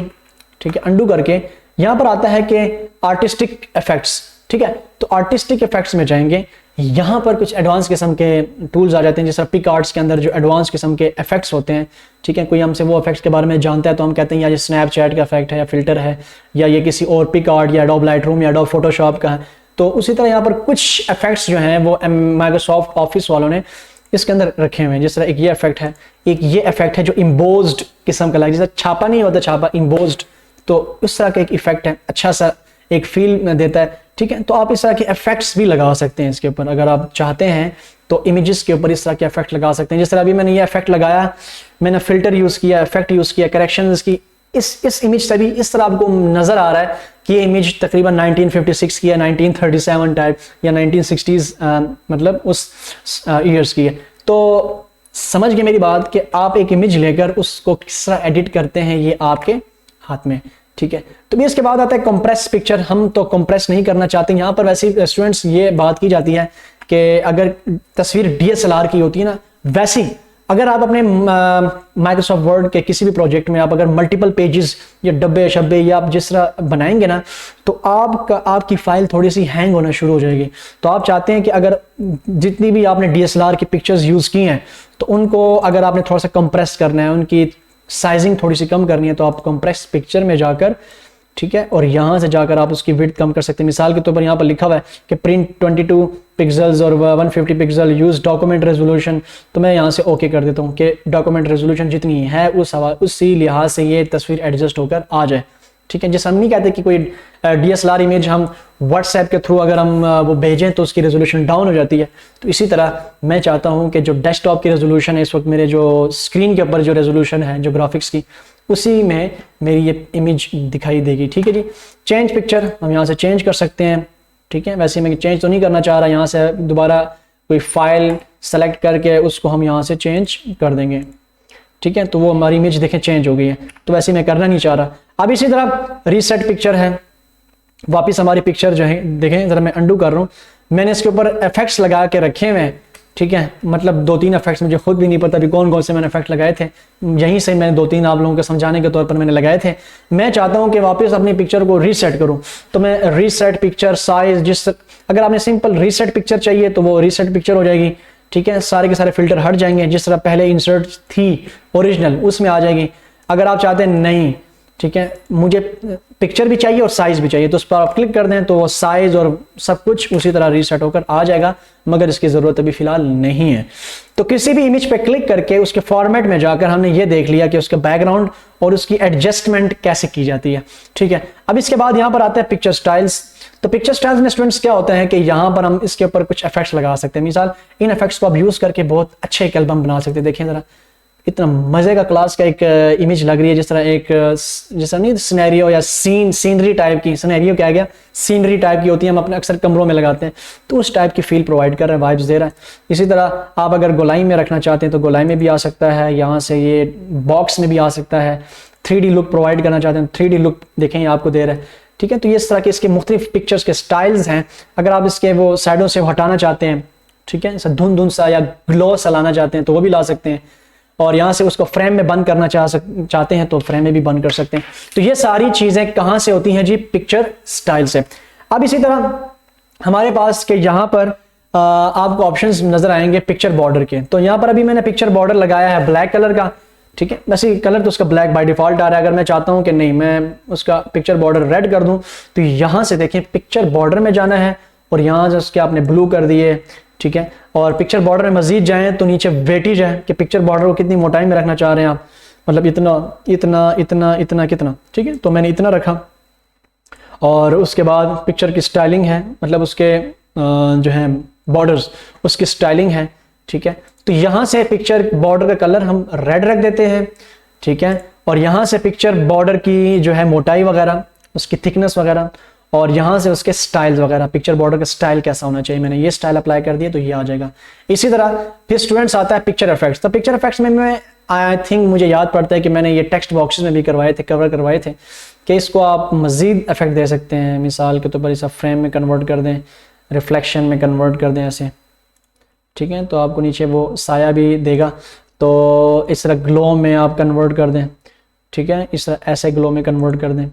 Speaker 1: ठीक है, अंडू करके यहाँ पर आता है कि आर्टिस्टिक इफेक्ट्स, ठीक है, तो आर्टिस्टिक इफेक्ट्स में जाएंगे, यहाँ पर कुछ एडवांस किस्म के टूल्स आ जाते हैं, जैसे पिक आर्ट्स के अंदर जो एडवांस किस्म के इफेक्ट्स होते हैं, ठीक है, कोई हमसे वो इफेक्ट्स के बारे में जानता है तो हम कहते हैं या ये स्नैपचैट का इफेक्ट है या फिल्टर है, या ये किसी और पिक आर्ट या एडोब लाइटरूम या एडोब फोटोशॉप का है। तो उसी तरह यहाँ पर कुछ इफेक्ट्स जो हैं वो माइक्रोसॉफ्ट ऑफिस वालों ने इसके अंदर रखे हुए हैं। जिस तरह एक ये इफेक्ट है, एक ये इफेक्ट है जो इम्बोज्ड किस्म का, जैसे छापा नहीं होता, छापा इम्बोज्ड, तो इस तरह का एक इफेक्ट है, अच्छा सा एक फील देता है, ठीक है। तो आप इस तरह के इफेक्ट्स भी लगा सकते हैं इसके ऊपर, अगर आप चाहते हैं तो इमेजेस के ऊपर इस तरह के इफेक्ट लगा सकते हैं। जिस तरह अभी मैंने ये इफेक्ट लगाया, मैंने फिल्टर यूज़ किया, इफेक्ट यूज़ किया, करेक्शंस की, इस इमेज से भी इस तरह आपको नज़र आ रहा है कि ये इमेज तकरीबन 1956 की है, 1937 टाइप या 1960s मतलब उस ईयर्स की है। तो समझ गए मेरी बात कि आप एक इमेज लेकर उसको किस तरह एडिट करते हैं, ये आपके हाथ में, ठीक है। तो भी इसके बाद आता है कंप्रेस पिक्चर। हम तो कंप्रेस नहीं करना चाहते, यहाँ पर वैसे स्टूडेंट्स ये बात की जाती है कि अगर तस्वीर DSLR की होती है ना, वैसी अगर आप अपने माइक्रोसॉफ्ट वर्ड के किसी भी प्रोजेक्ट में आप अगर मल्टीपल पेजेस या डब्बे शब्बे या आप जिस तरह बनाएंगे ना, तो आपकी फाइल थोड़ी सी हैंग होना शुरू हो जाएगी। तो आप चाहते हैं कि अगर जितनी भी आपने DSLR की पिक्चर्स यूज़ की हैं तो उनको अगर आपने थोड़ा सा कंप्रेस करना है, उनकी साइजिंग थोड़ी सी कम करनी है, तो आप कंप्रेस पिक्चर में जाकर, ठीक है, और यहाँ से जाकर आप उसकी विड्थ कम कर सकते हैं। मिसाल के तौर पर यहाँ पर लिखा हुआ है कि प्रिंट 22 पिक्सल्स और 150 पिक्सल यूज डॉक्यूमेंट रेजोल्यूशन, तो मैं यहाँ से ओके कर देता हूँ कि डॉक्यूमेंट रेजोल्यूशन जितनी है उसी लिहाज से ये तस्वीर एडजस्ट होकर आ जाए, ठीक है। जैसे हम नहीं कहते कि कोई DSLR इमेज हम व्हाट्सएप के थ्रू अगर हम वो भेजें तो उसकी रेजोल्यूशन डाउन हो जाती है, तो इसी तरह मैं चाहता हूं कि जो डेस्कटॉप की रेजोल्यूशन है इस वक्त, मेरे जो स्क्रीन के ऊपर जो रेजोल्यूशन है जो ग्राफिक्स की, उसी में मेरी ये इमेज दिखाई देगी, ठीक है जी। चेंज पिक्चर हम यहाँ से चेंज कर सकते हैं, ठीक है। वैसे मैं चेंज तो नहीं करना चाह रहा, यहाँ से दोबारा कोई फाइल सेलेक्ट करके उसको हम यहाँ से चेंज कर देंगे, ठीक है। तो वो हमारी इमेज देखें चेंज हो गई है, तो वैसे मैं करना नहीं चाह रहा। अब इसी तरह रीसेट पिक्चर है, वापस हमारी पिक्चर जो है देखें, जरा मैं अंडू कर रहा हूँ, मैंने इसके ऊपर इफेक्ट्स लगा के रखे हुए हैं, ठीक है, मतलब 2-3 इफेक्ट्स, मुझे खुद भी नहीं पता अभी कौन कौन से मैंने इफेक्ट लगाए थे, यहीं से मैंने 2-3 आप लोगों को समझाने के तौर पर मैंने लगाए थे। मैं चाहता हूं कि वापस अपनी पिक्चर को रीसेट करूं, तो मैं रीसेट पिक्चर साइज, अगर आपने सिंपल रीसेट पिक्चर चाहिए तो वो रीसेट पिक्चर हो जाएगी, ठीक है। सारे के सारे फिल्टर हट जाएंगे, जिस तरह पहले इंसर्ट थी ओरिजिनल उसमें आ जाएगी। अगर आप चाहते हैं नहीं, ठीक है, मुझे पिक्चर भी चाहिए और साइज भी चाहिए, तो उस पर आप क्लिक कर दें तो वो साइज और सब कुछ उसी तरह रीसेट होकर आ जाएगा, मगर इसकी ज़रूरत अभी फ़िलहाल नहीं है। तो किसी भी इमेज पे क्लिक करके उसके फॉर्मेट में जाकर हमने ये देख लिया कि उसका बैकग्राउंड और उसकी एडजस्टमेंट कैसे की जाती है, ठीक है। अब इसके बाद यहाँ पर आता है पिक्चर स्टाइल्स। तो पिक्चर स्टाइल्स में स्टूडेंट्स क्या होता है कि यहाँ पर हम इसके ऊपर कुछ इफेक्ट्स लगा सकते हैं। मिसाल इन इफेक्ट्स को आप यूज़ करके बहुत अच्छे एक एल्बम बना सकते हैं। देखिए ज़रा, इतना मज़े का क्लास का एक इमेज लग रही है, जिस तरह एक जैसा नहीं सिनेरियो या सीनरी टाइप की, सिनेरियो क्या गया, सीनरी टाइप की होती है, हम अपने अक्सर कमरों में लगाते हैं, तो उस टाइप की फील प्रोवाइड कर रहा है, वाइब्स दे रहा है। इसी तरह आप अगर गोलाई में रखना चाहते हैं तो गोलाई में भी आ सकता है, यहाँ से ये बॉक्स में भी आ सकता है। 3D लुक प्रोवाइड करना चाहते हैं, 3D लुक देखें आपको दे रहा है, ठीक है। तो ये इस तरह के इसके मुख्तलिफ पिक्चर्स के स्टाइल्स हैं। अगर आप इसके वो साइडों से हटाना चाहते हैं, ठीक है, जैसे धुंध सा या ग्लो सा लाना चाहते हैं तो वो भी ला सकते हैं, और यहाँ से उसको फ्रेम में बंद करना चाहते हैं तो फ्रेम में भी बंद कर सकते हैं। तो ये सारी चीज़ें कहाँ से होती हैं जी, पिक्चर स्टाइल से। अब इसी तरह हमारे पास के यहाँ पर आपको ऑप्शंस नजर आएंगे पिक्चर बॉर्डर के। तो यहाँ पर अभी मैंने पिक्चर बॉर्डर लगाया है ब्लैक कलर का, ठीक है। वैसे कलर तो उसका ब्लैक बाय डिफॉल्ट आ रहा है। अगर मैं चाहता हूँ कि नहीं मैं उसका पिक्चर बॉर्डर रेड कर दूं, तो यहाँ से देखें पिक्चर बॉर्डर में जाना है और यहाँ से उसके आपने ब्लू कर दिए, ठीक है। और पिक्चर बॉर्डर में मजीद जाएं तो नीचे वेटेज है कि पिक्चर बॉर्डर को कितनी मोटाई में रखना चाह रहे हैं आप, मतलब इतना इतना इतना इतना कितना, ठीक है। तो मैंने इतना रखा। और उसके बाद पिक्चर की स्टाइलिंग है, मतलब उसके जो है बॉर्डर्स उसकी स्टाइलिंग है, ठीक है। तो यहाँ से पिक्चर बॉर्डर का कलर हम रेड रख देते हैं, ठीक है। और यहाँ से पिक्चर बॉर्डर की जो है मोटाई वगैरह, उसकी थिकनेस वगैरह, और यहाँ से उसके स्टाइल्स वगैरह, पिक्चर बॉर्डर का स्टाइल कैसा होना चाहिए, मैंने ये स्टाइल अप्लाई कर दिया तो ये आ जाएगा। इसी तरह फिर स्टूडेंट्स आता है पिक्चर इफेक्ट्स। तो पिक्चर इफेक्ट्स में मैं आई थिंक मुझे याद पड़ता है कि मैंने ये टेक्स्ट बॉक्सेस में भी करवाए थे, कवर करवाए थे कि इसको आप मज़ीद इफेक्ट दे सकते हैं। मिसाल के तौर पर इसे फ्रेम में कन्वर्ट कर दें, रिफ्लेक्शन में कन्वर्ट कर दें ऐसे, ठीक है। तो आपको नीचे वो साया भी देगा, तो इस तरह ग्लो में आप कन्वर्ट कर दें, ठीक है। इस तरह ऐसे ग्लो में कन्वर्ट कर दें,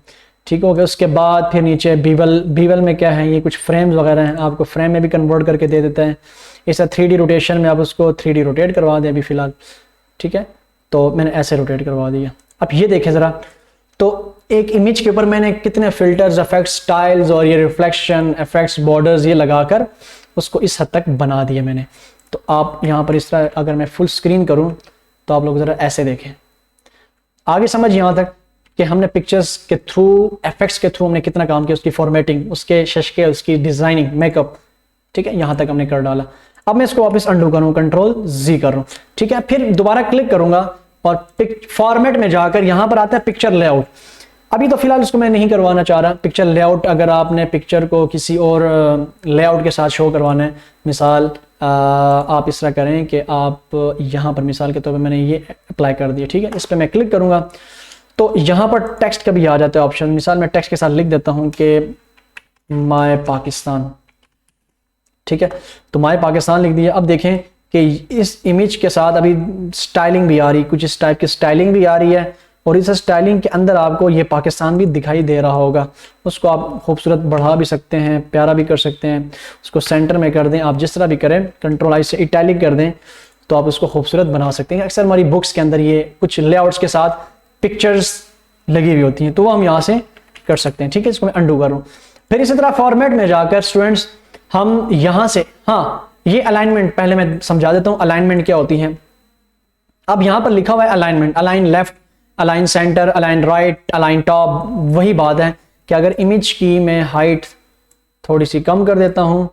Speaker 1: ठीक हो गया। उसके बाद फिर नीचे बीवल में क्या है, ये कुछ फ्रेम्स वगैरह हैं, आपको फ्रेम में भी कन्वर्ट करके दे देता है। इस तरह 3D रोटेशन में आप उसको 3D रोटेट करवा दें अभी फ़िलहाल, ठीक है। तो मैंने ऐसे रोटेट करवा दिया। अब ये देखें ज़रा, तो एक इमेज के ऊपर मैंने कितने फिल्टर्स, इफेक्ट्स, स्टाइल्स और ये रिफ्लेक्शन इफेक्ट्स, बॉर्डर्स ये लगाकर उसको इस हद तक बना दिया मैंने। तो आप यहाँ पर इस तरह अगर मैं फुल स्क्रीन करूँ तो आप लोग ज़रा ऐसे देखें। आगे समझ यहाँ तक कि हमने पिक्चर्स के थ्रू, इफेक्ट्स के थ्रू हमने कितना काम किया, उसकी फॉर्मेटिंग, उसके शशके, उसकी डिज़ाइनिंग, मेकअप, ठीक है, यहाँ तक हमने कर डाला। अब मैं इसको वापस अंडू करूँ, Ctrl+Z करूँ, ठीक है। फिर दोबारा क्लिक करूँगा और फॉर्मेट में जाकर यहाँ पर आता है पिक्चर लेआउट। अभी तो फिलहाल इसको मैं नहीं करवाना चाह रहा पिक्चर लेआउट। अगर आपने पिक्चर को किसी और लेआउट के साथ शो करवाना है, मिसाल आप इस तरह करें कि आप यहाँ पर मिसाल के तौर पर मैंने ये अप्लाई कर दिया, ठीक है। इस पर मैं क्लिक करूँगा तो यहाँ पर टेक्स्ट का भी आ जाता है ऑप्शन। मिसाल मैं टेक्स्ट के साथ लिख देता हूँ कि माय पाकिस्तान, ठीक है। तो माय पाकिस्तान लिख दिया। अब देखें कि इस इमेज के साथ अभी स्टाइलिंग भी आ रही, कुछ इस टाइप की स्टाइलिंग भी आ रही है, और इस स्टाइलिंग के अंदर आपको ये पाकिस्तान भी दिखाई दे रहा होगा। उसको आप खूबसूरत बढ़ा भी सकते हैं, प्यारा भी कर सकते हैं, उसको सेंटर में कर दें, आप जिस तरह भी करें, Ctrl+I से इटैलिक कर दें तो आप उसको खूबसूरत बना सकते हैं। अक्सर हमारी बुक्स के अंदर ये कुछ लेआउट्स के साथ पिक्चर्स लगी हुई होती हैं, तो वो हम यहाँ से कर सकते हैं, ठीक है। इसको मैं अंडू करूँ। फिर इसी तरह फॉर्मेट में जाकर स्टूडेंट्स हम यहाँ से, हाँ ये अलाइनमेंट पहले मैं समझा देता हूँ अलाइनमेंट क्या होती है। अब यहाँ पर लिखा हुआ है alignment, align left, align centre, align right, align top. वही बात है कि अगर इमेज की मैं हाइट थोड़ी सी कम कर देता हूँ,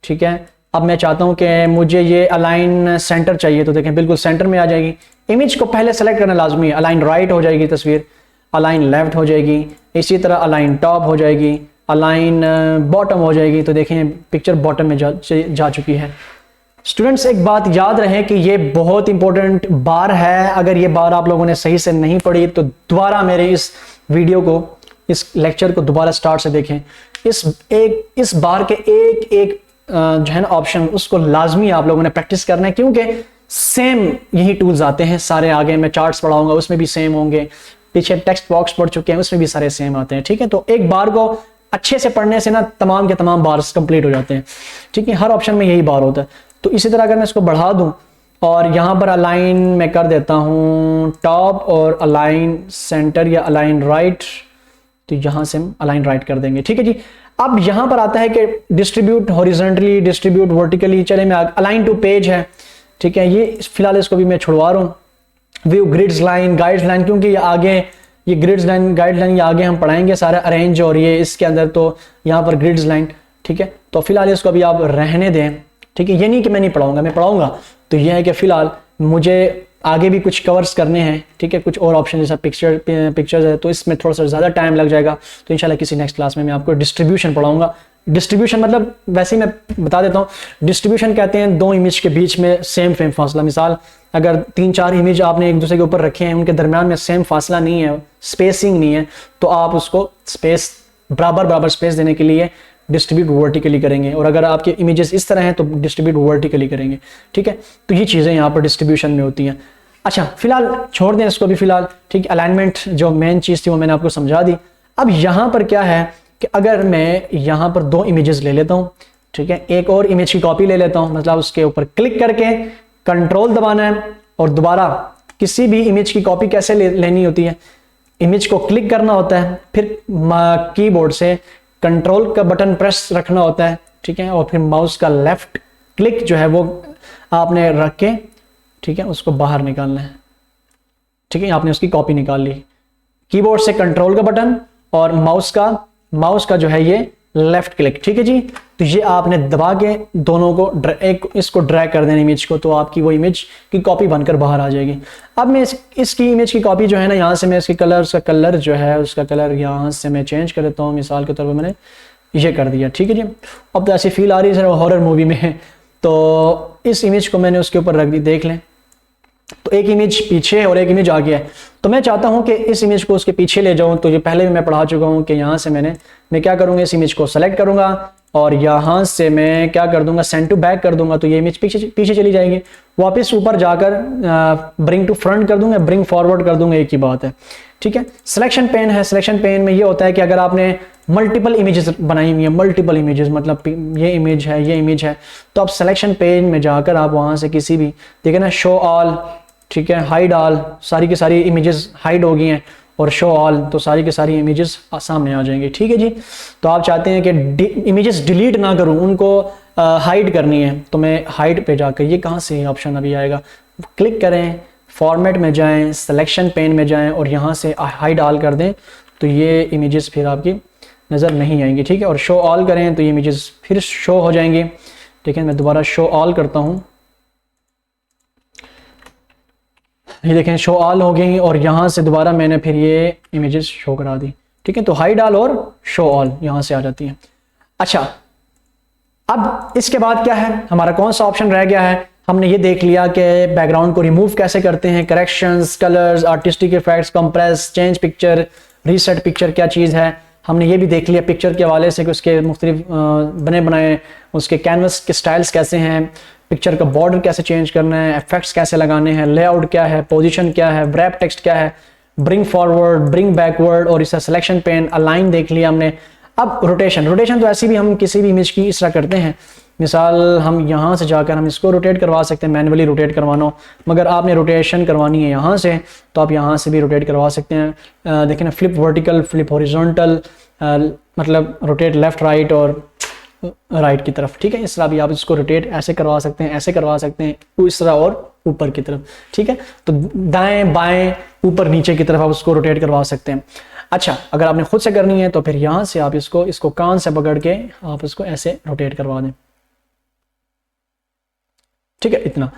Speaker 1: ठीक है। अब मैं चाहता हूँ कि मुझे ये अलाइन सेंटर चाहिए, तो देखें बिल्कुल सेंटर में आ जाएगी। इमेज को पहले सेलेक्ट करना लाजमी है। अलाइन राइट हो जाएगी तस्वीर, अलाइन लेफ्ट हो जाएगी, इसी तरह अलाइन टॉप हो जाएगी, अलाइन बॉटम हो जाएगी। तो देखें पिक्चर बॉटम में जा चुकी है। स्टूडेंट्स एक बात याद रहे कि ये बहुत इंपॉर्टेंट बार है। अगर ये बार आप लोगों ने सही से नहीं पढ़ी तो दोबारा मेरे इस वीडियो को, इस लेक्चर को दोबारा स्टार्ट से देखें। इस बार के एक जो है ना ऑप्शन, उसको लाजमी आप लोगों ने प्रैक्टिस करना है, क्योंकि सेम यही टूल्स आते हैं सारे। आगे मैं चार्ट्स पढ़ाऊंगा उसमें भी सेम होंगे, पीछे टेक्स्ट बॉक्स पढ़ चुके हैं उसमें भी सारे सेम आते हैं, ठीक है। तो एक बार को अच्छे से पढ़ने से ना तमाम के तमाम बार्स कंप्लीट हो जाते हैं, ठीक है। हर ऑप्शन में यही बार होता है। तो इसी तरह अगर मैं इसको बढ़ा दूं और यहाँ पर अलाइन में कर देता हूँ टॉप और अलाइन सेंटर या अलाइन राइट, तो यहाँ से हम अलाइन राइट कर देंगे, ठीक है जी। अब यहाँ पर आता है कि डिस्ट्रीब्यूट हॉरिजॉन्टली, डिस्ट्रीब्यूट वर्टिकली। चले मैं अलाइन टू पेज है, ठीक है। ये फिलहाल इसको भी मैं छुड़वा रहा हूँ। View grids line, guides line, क्योंकि ये आगे ये ग्रिड्स लाइन, गाइड लाइन ये आगे हम पढ़ाएंगे सारा अरेंज, और ये इसके अंदर तो यहाँ पर ग्रिड्स लाइन, ठीक है। तो फिलहाल इसको अभी आप रहने दें, ठीक है। ये नहीं कि मैं नहीं पढ़ाऊंगा, मैं पढ़ाऊंगा। तो ये है कि फिलहाल मुझे आगे भी कुछ कवर्स करने हैं, ठीक है, कुछ और ऑप्शन जैसा पिक्चर्स है, तो इसमें थोड़ा सा ज़्यादा टाइम लग जाएगा। तो इंशाल्लाह किसी नेक्स्ट क्लास में मैं आपको डिस्ट्रीब्यूशन पढ़ाऊंगा। डिस्ट्रीब्यूशन मतलब वैसे ही मैं बता देता हूँ, डिस्ट्रीब्यूशन कहते हैं दो इमेज के बीच में सेम फासला। मिसाल अगर 3-4 इमेज आपने एक दूसरे के ऊपर रखे हैं, उनके दरमियान में सेम फासला नहीं है, स्पेसिंग नहीं है, तो आप उसको स्पेस बराबर स्पेस देने के लिए डिस्ट्रीब्यूट वर्टिकली करेंगे। और अगर आपके इमेजेस इस तरह हैं तो डिस्ट्रीब्यूट वर्टिकली करेंगे, ठीक है। तो ये चीज़ें यहाँ पर डिस्ट्रीब्यूशन में होती हैं। अच्छा, फिलहाल छोड़ दें इसको भी फिलहाल, ठीक है। अलाइनमेंट जो मेन चीज़ थी वो मैंने आपको समझा दी। अब यहाँ पर क्या है कि अगर मैं यहाँ पर 2 इमेजेस ले लेता हूँ, ठीक है, एक और इमेज की कॉपी ले लेता हूँ, मतलब उसके ऊपर क्लिक करके कंट्रोल दबाना है और दोबारा किसी भी इमेज की कॉपी कैसे लेनी होती है, इमेज को क्लिक करना होता है, फिर कीबोर्ड से कंट्रोल का बटन प्रेस रखना होता है, ठीक है, और फिर माउस का लेफ्ट क्लिक जो है वो आपने रख के, ठीक है, उसको बाहर निकालना है, ठीक है। आपने उसकी कॉपी निकाल ली, कीबोर्ड से कंट्रोल का बटन और माउस का जो है ये लेफ्ट क्लिक, ठीक है जी। तो ये आपने दबा के दोनों को इसको ड्रैग कर देना इमेज को, तो आपकी वो इमेज की कॉपी बनकर बाहर आ जाएगी। अब मैं इसकी इमेज की कॉपी जो है ना, यहाँ से मैं इसके उसका कलर जो है, उसका कलर यहाँ से मैं चेंज कर देता हूँ। मिसाल के तौर पर मैंने ये कर दिया, ठीक है जी। अब तो ऐसी फील आ रही है हॉरर मूवी में। तो इस इमेज को मैंने उसके ऊपर रख दी, देख लें तो एक इमेज पीछे और एक इमेज आगे है। तो मैं चाहता हूं कि इस इमेज को उसके पीछे ले जाऊं। तो ये पहले भी मैं पढ़ा चुका हूं कि यहाँ से मैं क्या करूंगा, इस इमेज को सेलेक्ट करूंगा और यहाँ से मैं क्या कर दूंगा, सेंड टू बैक कर दूंगा। तो ये इमेज पीछे चली जाएगी। वापस ऊपर जाकर ब्रिंग टू फ्रंट कर दूंगा, ब्रिंग फॉरवर्ड कर दूंगा, एक ही बात है, ठीक है। सिलेक्शन पेन है, सिलेक्शन पेन में ये होता है कि अगर आपने मल्टीपल इमेजेस बनाई हुई है, मल्टीपल इमेजेस मतलब ये इमेज है, तो आप सिलेक्शन पेन में जाकर आप वहां से किसी भी, ठीक है ना, शो ऑल, ठीक है, हाइड ऑल, सारी की सारी इमेजेस हाइड हो गई हैं, और शो ऑल, तो सारी की सारी इमेजेस सामने आ जाएंगी, ठीक है जी। तो आप चाहते हैं कि इमेजेस डिलीट ना करूं, उनको हाइड करनी है, तो मैं हाइड पे जाकर, ये कहाँ से ऑप्शन अभी आएगा, क्लिक करें, फॉर्मेट में जाएं, सिलेक्शन पेन में जाएं और यहाँ से हाइड ऑल कर दें, तो ये इमेजेस फिर आपकी नज़र नहीं आएंगी, ठीक है। और शो ऑल करें तो ये इमेजेस फिर शो हो जाएंगी, ठीक है। मैं दोबारा शो ऑल करता हूँ, ये देखें शो ऑल हो गई, और यहाँ से दोबारा मैंने फिर ये इमेजेस शो करा दी, ठीक है। तो हाइड ऑल और शो ऑल यहाँ से आ जाती है। अच्छा, अब इसके बाद क्या है, हमारा कौन सा ऑप्शन रह गया है। हमने ये देख लिया कि बैकग्राउंड को रिमूव कैसे करते हैं, corrections, colours, artistic effects, compress, change picture, reset picture क्या चीज़ है। हमने ये भी देख लिया पिक्चर के हवाले से कि उसके मुख्तलिफ बने बनाए उसके कैनवस के स्टाइल्स कैसे हैं, पिक्चर का बॉर्डर कैसे चेंज करना है, इफेक्ट्स कैसे लगाने हैं, लेआउट क्या है, पोजीशन क्या है, रैप टेक्स्ट क्या है, ब्रिंग फॉरवर्ड, ब्रिंग बैकवर्ड, और इसका सिलेक्शन पेन, अलाइन देख लिया हमने। अब रोटेशन तो ऐसी भी हम किसी भी इमेज की इस तरह करते हैं। मिसाल हम यहाँ से जाकर हम इसको रोटेट करवा सकते हैं, मैनुअली रोटेट करवाना, मगर आपने रोटेशन करवानी है यहाँ से, तो आप यहाँ से भी रोटेट करवा सकते हैं। देखें ना, फ्लिप वर्टिकल, फ्लिप हॉरिजॉन्टल, मतलब रोटेट लेफ्ट राइट और राइट की तरफ, ठीक है। इस तरह भी आप इसको रोटेट ऐसे करवा सकते हैं, ऐसे करवा सकते हैं, इस तरह और ऊपर की तरफ, ठीक है। तो दाएं बाएं ऊपर नीचे की तरफ आप उसको रोटेट करवा सकते हैं। अच्छा, अगर आपने खुद से करनी है तो फिर यहाँ से आप इसको कान से पकड़ के आप इसको ऐसे रोटेट करवा दें, ठीक है। इतना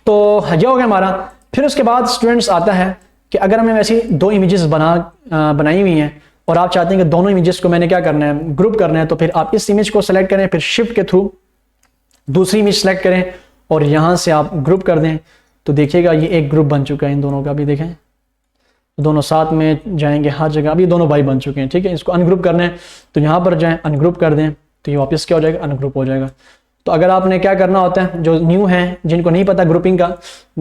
Speaker 1: तो यह हो गया हमारा। फिर उसके बाद स्टूडेंट्स आता है कि अगर हमें वैसी 2 इमेजेस बनाई हुई हैं और आप चाहते हैं कि दोनों इमेजेस को मैंने क्या करना है, ग्रुप करना है, तो फिर आप इस इमेज को सेलेक्ट करें, फिर शिफ्ट के थ्रू दूसरी इमेज सेलेक्ट करें और यहाँ से आप ग्रुप कर दें। तो देखिएगा ये एक ग्रुप बन चुका है इन दोनों का भी, देखें दोनों साथ में जाएंगे हर जगह। अब ये दोनों भाई बन चुके हैं, ठीक है। इसको अनग्रुप करना है तो यहाँ पर जाएं, अनग्रुप कर दें, तो ये वापस क्या हो जाएगा, अनग्रुप हो जाएगा। तो अगर आपने क्या करना होता है, जो न्यू है जिनको नहीं पता ग्रुपिंग का,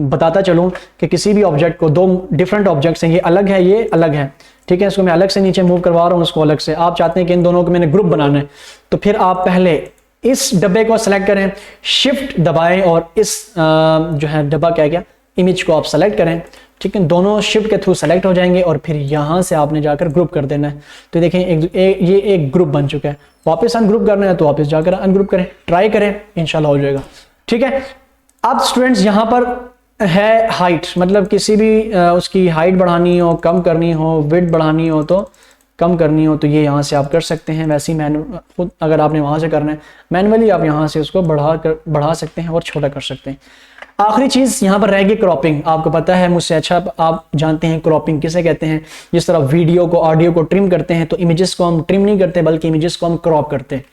Speaker 1: बताता चलूँ कि किसी भी ऑब्जेक्ट को, 2 डिफरेंट ऑब्जेक्ट्स हैं, ये अलग है, ये अलग है, ठीक है। इसको मैं अलग से नीचे मूव करवा रहा हूँ, उसको अलग से। आप चाहते हैं कि इन दोनों को मैंने ग्रुप बनाना है, तो फिर आप पहले इस डब्बे को सेलेक्ट करें, शिफ्ट दबाएं और इस जो है डब्बा क्या गया, इमेज को आप सेलेक्ट करें, ठीक है। दोनों शिफ्ट के थ्रू सेलेक्ट हो जाएंगे और फिर यहाँ से आपने जाकर ग्रुप कर देना है। तो देखें ये एक ग्रुप बन चुका है। वापस अनग्रुप करना है तो वापस जाकर अनग्रुप करें, ट्राई करें, इंशाल्लाह हो जाएगा, ठीक है। अब स्टूडेंट्स यहाँ पर है हाइट, मतलब किसी भी उसकी हाइट बढ़ानी हो, कम करनी हो, विड्थ बढ़ानी हो तो कम करनी हो, तो ये यहाँ से आप कर सकते हैं। वैसे ही खुद अगर आपने वहाँ से करना है मैनुअली, आप यहाँ से उसको बढ़ा सकते हैं और छोटा कर सकते हैं। आखिरी चीज यहाँ पर रहेगी क्रॉपिंग। आपको पता है मुझसे अच्छा आप जानते हैं क्रॉपिंग किसे कहते हैं। जिस तरह वीडियो को ऑडियो को ट्रिम करते हैं तो इमेजेस को हम ट्रिम नहीं करते बल्कि इमेजेस को हम क्रॉप करते हैं,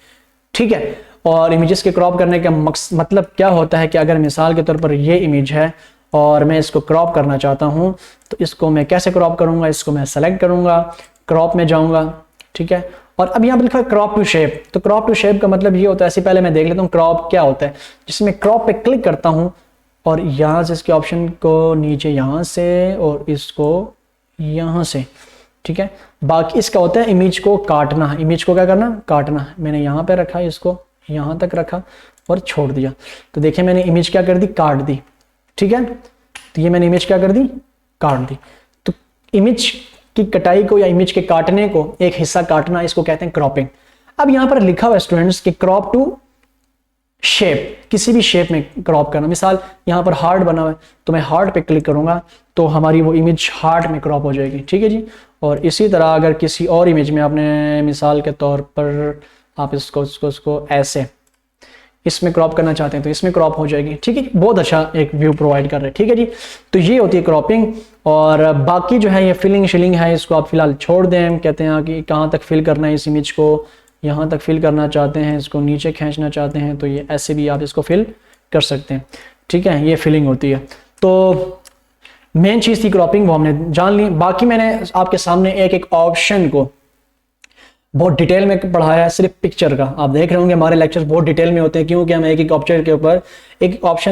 Speaker 1: ठीक है। और इमेजेस के क्रॉप करने का मतलब क्या होता है कि अगर मिसाल के तौर पर ये इमेज है और मैं इसको क्रॉप करना चाहता हूं तो इसको मैं कैसे क्रॉप करूंगा, इसको मैं सेलेक्ट करूंगा, क्रॉप में जाऊंगा, ठीक है। और अब यहाँ पर लिखा है क्रॉप टू शेप। तो क्रॉप टू शेप का मतलब ये होता है, ऐसे पहले मैं देख लेता हूँ क्रॉप क्या होता है। जिसमें क्रॉप पे क्लिक करता हूँ और यहाँ से इसके ऑप्शन को नीचे यहाँ से और इसको यहाँ से, ठीक है। बाकी इसका होता है इमेज को काटना। इमेज को क्या करना, काटना। मैंने यहाँ पे रखा, इसको यहाँ तक रखा और छोड़ दिया। तो देखिए मैंने इमेज क्या कर दी, काट दी, ठीक है। तो ये मैंने इमेज क्या कर दी, काट दी। तो इमेज की कटाई को या इमेज के काटने को, एक हिस्सा काटना, इसको कहते हैं क्रॉपिंग। अब यहाँ पर लिखा हुआ स्टूडेंट्स कि क्रॉप टू शेप, किसी भी शेप में क्रॉप करना। मिसाल यहाँ पर हार्ट बना हुआ है तो मैं हार्ट पे क्लिक करूंगा तो हमारी वो इमेज हार्ट में क्रॉप हो जाएगी, ठीक है जी। और इसी तरह अगर किसी और इमेज में आपने मिसाल के तौर पर आप इसको ऐसे इसमें क्रॉप करना चाहते हैं तो इसमें क्रॉप हो जाएगी, ठीक है। बहुत अच्छा एक व्यू प्रोवाइड कर रहे हैं, ठीक है जी। तो ये होती है क्रॉपिंग। और बाकी जो है ये फिलिंग शिलिंग है, इसको आप फिलहाल छोड़ दें। कहते हैं कि कहाँ तक फिल करना है इस इमेज को, यहाँ तक फिल करना चाहते हैं, इसको नीचे खींचना चाहते हैं तो ये ऐसे भी आप इसको फिल कर सकते हैं, ठीक है। ये फिलिंग होती है। तो मेन चीज़ थी क्रॉपिंग, वो हमने जान ली। बाकी मैंने आपके सामने एक एक ऑप्शन को बहुत डिटेल में पढ़ाया है, सिर्फ पिक्चर का। आप देख रहे होंगे हमारे लेक्चर्स बहुत डिटेल में होते हैं क्योंकि हम एक एक ऑप्शन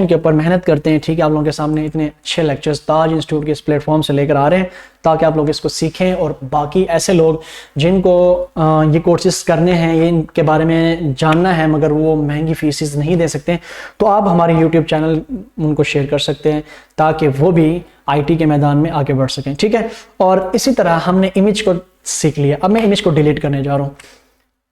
Speaker 1: के ऊपर मेहनत करते हैं, ठीक है। आप लोगों के सामने इतने अच्छे लेक्चर्स ताज इंस्टीट्यूट के इस प्लेटफॉर्म से लेकर आ रहे हैं ताकि आप लोग इसको सीखें। और बाकी ऐसे लोग जिनको ये कोर्सेज करने हैं, ये इनके बारे में जानना है मगर वो महंगी फीसिस नहीं दे सकते, तो आप हमारे यूट्यूब चैनल उनको शेयर कर सकते हैं ताकि वो भी IT के मैदान में आगे बढ़ सकें, ठीक है। और इसी तरह हमने इमेज को सीख लिया। अब मैं इमेज को डिलीट करने जा रहा हूं,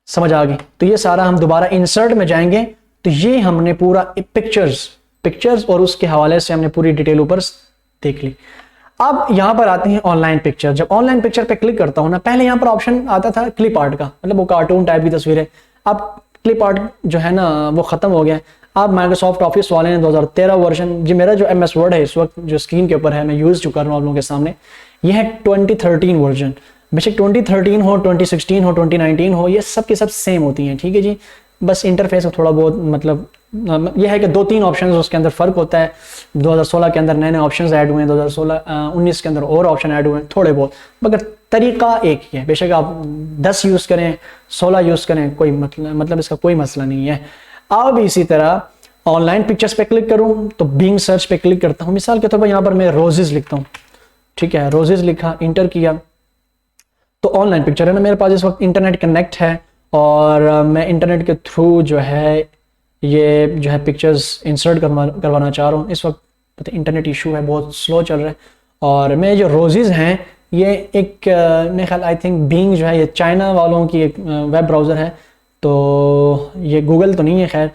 Speaker 1: समझ आ गई। तो ये सारा हम दोबारा इंसर्ट में जाएंगे तो ये हमने पूरा पिक्चर्स और उसके हवाले से हमने पूरी डिटेल ऊपर देख ली। अब यहां पर आते हैं ऑनलाइन पिक्चर। जब ऑनलाइन पिक्चर पे क्लिक करता हूं ना, पहले यहां पर ऑप्शन आता था क्लिप आर्ट का, मतलब वो कार्टून टाइप की तस्वीर है। अब क्लिप आर्ट जो है ना वो खत्म हो गया। अब माइक्रोसॉफ्ट ऑफिस वाले ने 2013 वर्जन, जी मेरा जो MS वर्ड है इस वक्त जो स्क्रीन के ऊपर है, मैं यूज चुका हूं आप लोगों के सामने, ये है 2013 वर्जन। बेशक 2013 हो, 2016 हो, 2019 हो, ये सब के सब सेम होती हैं, ठीक है जी। बस इंटरफेस में थोड़ा बहुत मतलब यह है कि 2-3 ऑप्शन उसके अंदर फ़र्क होता है। 2016 के अंदर नए नए ऑप्शंस ऐड हुए हैं, 2019 के अंदर और ऑप्शन ऐड हुए हैं थोड़े बहुत, मगर तरीका एक ही है। बेशक आप 10 यूज़ करें, 16 यूज़ करें, कोई मतलब इसका कोई मसला नहीं है। अब इसी तरह ऑनलाइन पिक्चर्स पे क्लिक करूं तो बिंग सर्च पे क्लिक करता हूं। मिसाल के तौर पर यहाँ पर मैं रोजेज लिखता हूँ, ठीक है। रोजेज लिखा, इंटर किया तो ऑनलाइन पिक्चर है ना, मेरे पास इस वक्त इंटरनेट कनेक्ट है और मैं इंटरनेट के थ्रू जो है ये जो है पिक्चर्स इंसर्ट करवाना चाह रहा हूँ। इस वक्त पता इंटरनेट इशू है, बहुत स्लो चल रहा है। और मैं जो रोजेज हैं ये एक मेरे ख्याल आई थिंक बिंग जो है ये चाइना वालों की एक वेब ब्राउज़र है, तो ये गूगल तो नहीं है खैर,